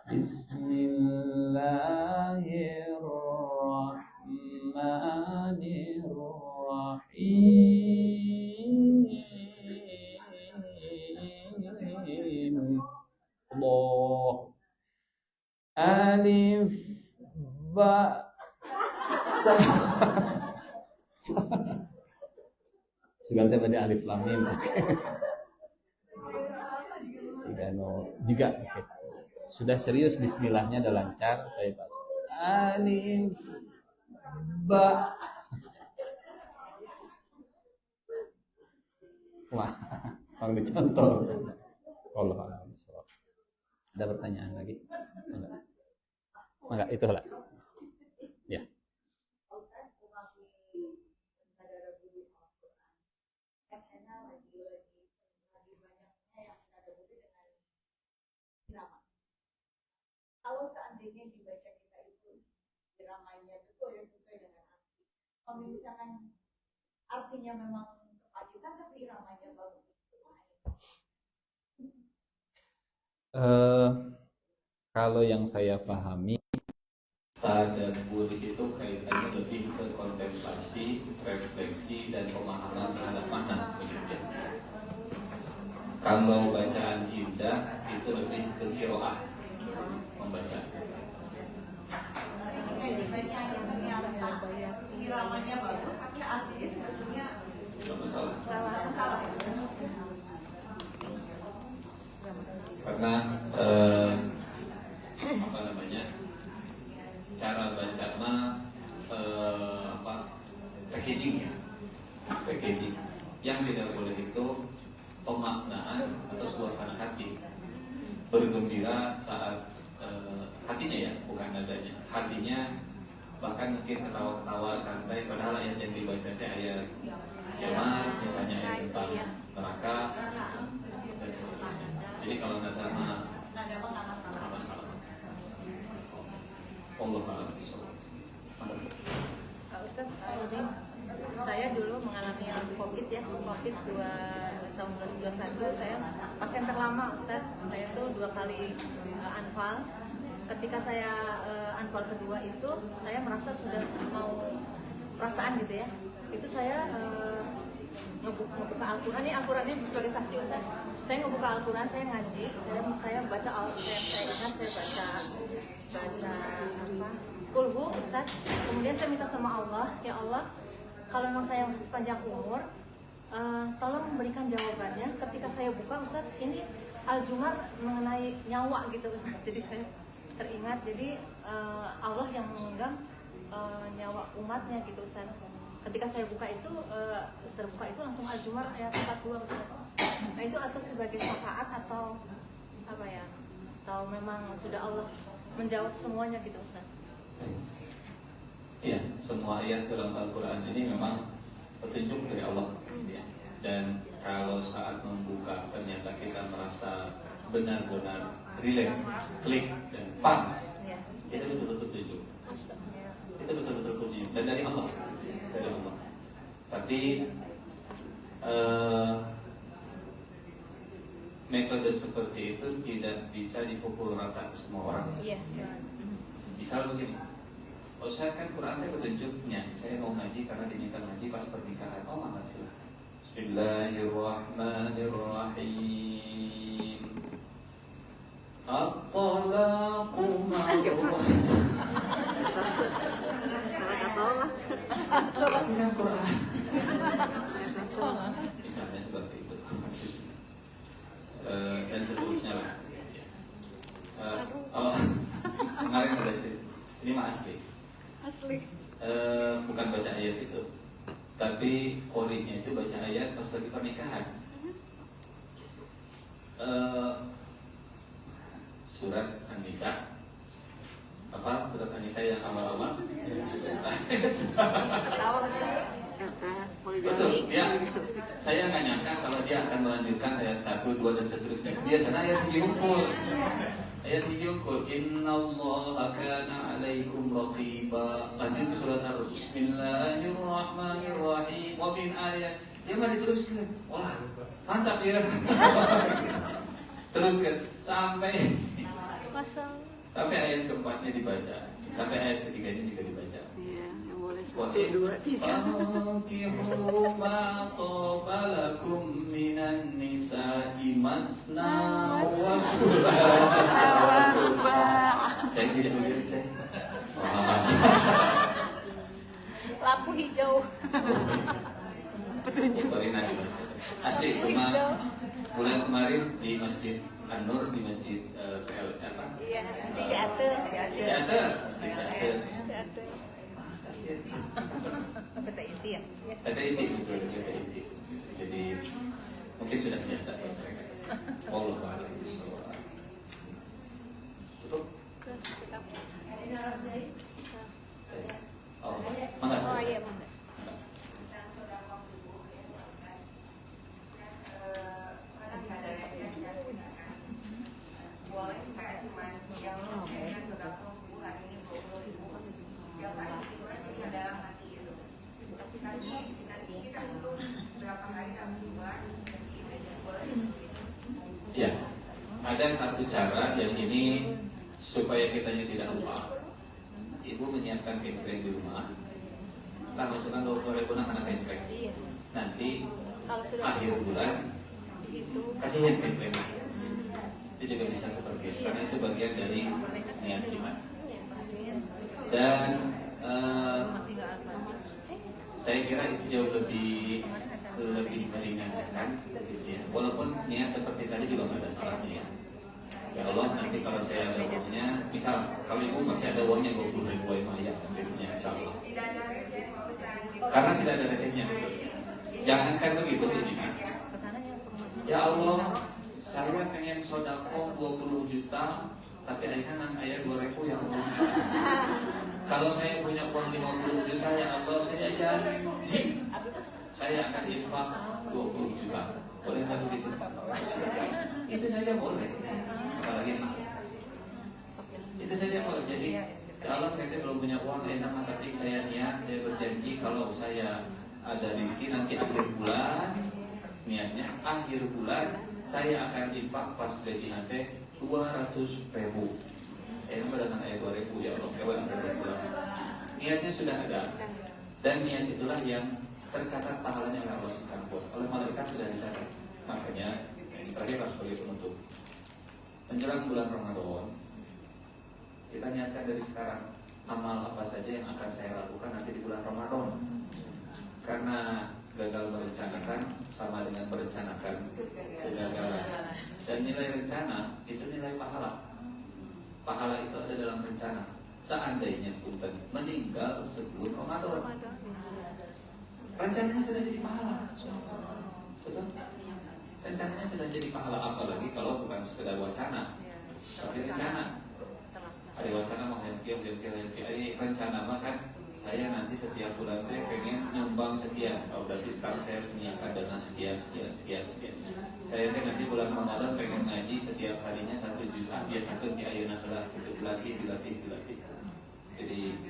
Bismillahirrahmanirrahim. alif ba ta. Sugante pada alif lam mim. Sigano juga oke. Sudah serius bismillahnya udah lancar, saya pas. Alif ba. Wah, mau dicontoh. Allah a'lam. Ada pertanyaan lagi? Enggak, itu lah. Ya. Kalau seandainya dibaca kita itu dramanya betul ya sesuai dengan arti. Kalau misalkan artinya memang kepagitan tapi iramanya bagus. Kalau yang saya pahami, tadabbur itu kaitannya lebih ke kontemplasi, refleksi, dan pemahaman terhadap makna. Kalau bacaan indah itu lebih ke qiraah, membaca. Jika dibacanya ternyata iramanya bagus tapi artinya sebetulnya salah. Karena apa namanya, cara baca packaging yang tidak boleh itu pemaknaan atau suasana hati, bergembira saat hatinya ya, bukan nadanya, hatinya bahkan mungkin ketawa-ketawa santai, padahal ayat yang dibaca ayat kiamat, misalnya ayat tentang neraka. Jadi kalau nada mah nggak masalah. Allah a'lam. Ustaz, izin, saya dulu mengalami COVID ya, COVID tahun 2021. Saya pasien terlama Ustaz. Saya tuh 2 kali anfal. Ketika saya anfal kedua itu, saya merasa sudah mau perasaan gitu ya. Itu saya ngebuka Al-Quran. Ini Al-Qurannya sebagai saksi Ustaz. Saya ngebuka Al-Quran, saya ngaji, saya baca Al-Quran, saya baca apa? Kulhu Ustaz. Kemudian saya minta sama Allah, ya Allah, kalau memang saya sepanjang umur, tolong memberikan jawabannya. Ketika saya buka Ustaz, ini Al-Jumar mengenai nyawa gitu Ustaz. Jadi saya teringat, jadi Allah yang memegang nyawa umatnya gitu Ustaz. Ketika saya buka itu, terbuka itu langsung Al-Jumar ayat 42 Ustaz. Nah itu atau sebagai syafaat atau apa ya? Atau memang sudah Allah menjawab semuanya gitu Ustaz? Iya, semua ayat dalam Al-Quran ini memang petunjuk dari Allah ya. Dan kalau saat membuka ternyata kita merasa benar-benar relax, klik, dan pas, itu betul-betul petunjuk. Itu betul-betul petunjuk dan dari Allah. Tapi metode seperti itu tidak bisa dipukul rata ke semua orang. Misal begini, saya kan Quran itu petunjuknya. Saya mau ngaji karena diminta ngaji pas pernikahan. Oh makasih. Bismillahirrahmanirrahim. At-talaqu ma'ruf. Dengan Quran. Misalnya seperti itu. Dan seterusnya lah. Kemarin ada itu. Ini mah asli. Bukan baca ayat itu, tapi qori'nya itu baca ayat pas lagi pernikahan. Surat An-Nisa. Apa surat An-Nisa yang awal-awal? Betul, ya. Saya nggak nyangka kalau dia akan melanjutkan ayat 1, 2 dan seterusnya. Biasanya ayat 3 hukum. Ayat 3 hukum. Innallaha kana 'alaikum raqiba. Lanjut ke surat Ar-Rum. Bismillahirrahmanirrahim. Wa min ayat. Ya mari teruskan. Wah, mantap ya. Teruskan sampai ayat keempatnya dibaca. Sampai ayat ketiganya juga dibaca. Iya, yang boleh 1, 2, 3. Fankihu ma qabalakum minan nisa'i masna wa thulatha. Saya Saya tidak melihat saya. Lampu hijau. Petunjuk. Korina gitu. Asli bulan kemarin di Masjid An-Nur, di Masjid PL apa? Iya, di Ciater. Ciater. PT Inti ya? PT Inti betul, PT Inti. Jadi mungkin sudah biasa buat mereka. Allah a'lam bishawab. Cukup? Terus kita Oh, mangga. Oh iya, Mas. Ya, ada satu cara dan ini supaya kitanya tidak lupa. Ibu menyiapkan kencreng di rumah. Kita masukkan 20.000 nak kena kencreng. Iya. Nanti Kalau sudah akhir bulan itu kasihin kencrengnya. Itu juga bisa seperti itu. Karena itu bagian dari niat iman. Dan masih nggak apa. saya kira itu jauh lebih meringankan, ya. Walaupun niat seperti tadi juga nggak ada salahnya ya. Ya Allah, nanti kalau saya ada uangnya, misal kalau ibu masih ada uangnya 20.000 ya, punya insya Allah. Karena tidak ada recehnya. Jangankan begitu ini. Kesananya rumah. Ya Allah, saya pengen sodako 20 juta, tapi akhirnya nang ayah 2.000 ya Allah. Kalau saya punya uang 50 juta ya Allah, saya janji saya akan infak 20 juta. Boleh tak begitu? Itu saja boleh. Apalagi itu saja boleh. Jadi ya Allah, saya belum punya uang enak, tapi saya niat, saya berjanji kalau saya ada rezeki nanti akhir bulan, niatnya akhir bulan saya akan infak pas gaji nanti 200.000. Saya dengan ayat 2.000 ya Allah, kewal akhir bulan. Niatnya sudah ada, dan niat itulah yang tercatat pahalanya oleh Allah Subhanahu wa taala. Oleh malaikat sudah dicatat. Makanya ini terakhir sebagai penutup. Menjelang bulan Ramadan, kita niatkan dari sekarang amal apa saja yang akan saya lakukan nanti di bulan Ramadan. Karena gagal merencanakan sama dengan merencanakan kegagalan. Dan nilai rencana itu nilai pahala. Pahala itu ada dalam rencana. Seandainya punten meninggal sebelum Ramadan, rencananya sudah jadi pahala. Betul? Rencananya sudah jadi pahala, apalagi kalau bukan sekedar wacana, tapi rencana. Ada wacana mau ini rencana makan. Saya nanti setiap bulan saya pengen nyumbang sekian. Oh, berarti sekarang saya harus menyiapkan dana sekian. Saya nanti bulan Ramadan pengen ngaji setiap harinya 1 juz. Dia satu di ayeuna heula itu dilatih. Jadi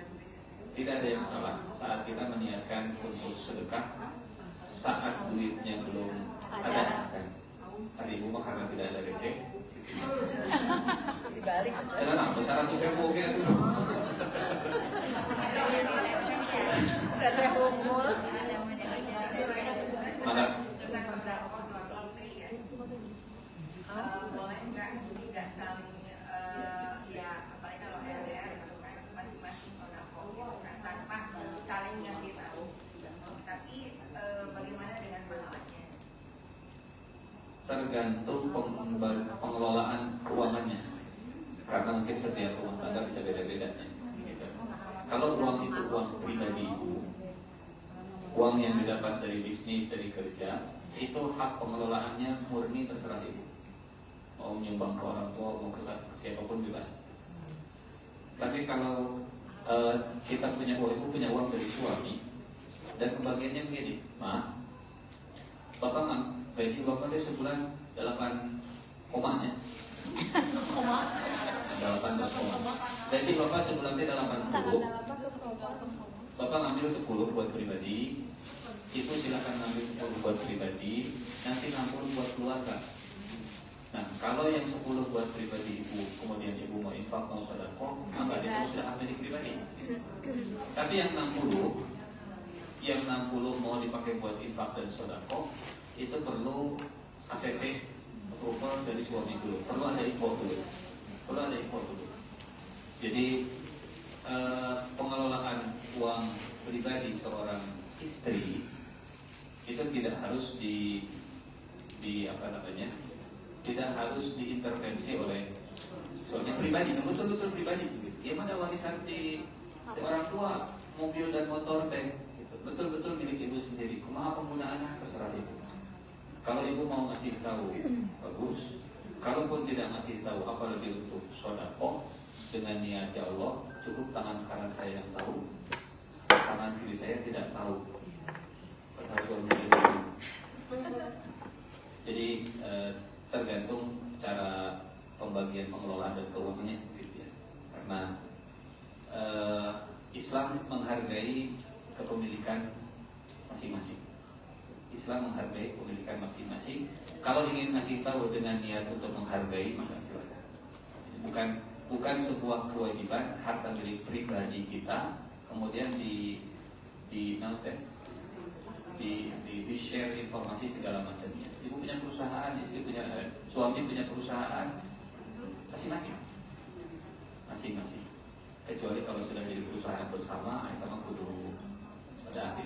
tidak ada yang salah saat kita meniatkan untuk sedekah saat duitnya belum ada kan. Tadi ibu mah karena tidak ada receh. Dibalik. Karena 100.000 oke itu. Udah saya kumpul. Maka Boleh nggak saling ya apalagi kalau LDR gitu kan masing-masing sodako gitu kan tanpa saling ngasih tahu. Tapi bagaimana dengan pahalanya? tergantung pengelolaan keuangannya. Karena mungkin setiap rumah tangga bisa beda-beda. Gitu. Kalau uang itu uang pribadi ibu, uang yang didapat dari bisnis, dari kerja, itu hak pengelolaannya murni terserah ibu. Mau menyumbang ke orang tua, mau ke siapapun bebas. Tapi kalau kita punya uang, ibu punya uang dari suami, dan pembagiannya begini, Ma, Bapak nggak gaji Bapak itu sebulan 8 komanya. 18 koma. Gaji Bapak sebulan itu 80. Bapak ngambil 10 buat pribadi, Ibu silakan ngambil 10 buat pribadi, nanti 60 buat keluarga. Nah, kalau yang 10 buat pribadi ibu, kemudian ibu mau infak, mau sedekah, maka itu sudah milik pribadi. Tapi yang 60 mau dipakai buat infak dan sedekah, itu perlu ACC approval dari suami dulu. Perlu ada info dulu. Jadi pengelolaan uang pribadi seorang istri itu tidak harus tidak harus diintervensi oleh suaminya pribadi, betul-betul pribadi. Ya mana warisan di orang tua, mobil dan motor teh, gitu. Betul-betul milik ibu sendiri. Kumaha penggunaannya terserah ibu. Kalau ibu mau ngasih tahu, bagus. Kalaupun tidak ngasih tahu, apalagi untuk sedekah dengan niat ya Allah, cukup tangan kanan saya yang tahu, tangan kiri saya tidak tahu. Padahal suami ibu. Jadi tergantung cara pembagian pengelolaan dan keuangannya, gitu ya. Karena Islam menghargai kepemilikan masing-masing. Islam menghargai kepemilikan masing-masing. Kalau ingin ngasih tahu dengan niat untuk menghargai, maka silakan. Bukan sebuah kewajiban harta milik pribadi kita kemudian di share informasi segala macamnya. Ibu punya perusahaan, istri punya, suami punya perusahaan, masing-masing. Kecuali kalau sudah jadi perusahaan bersama, kita mah kudu pada akhirnya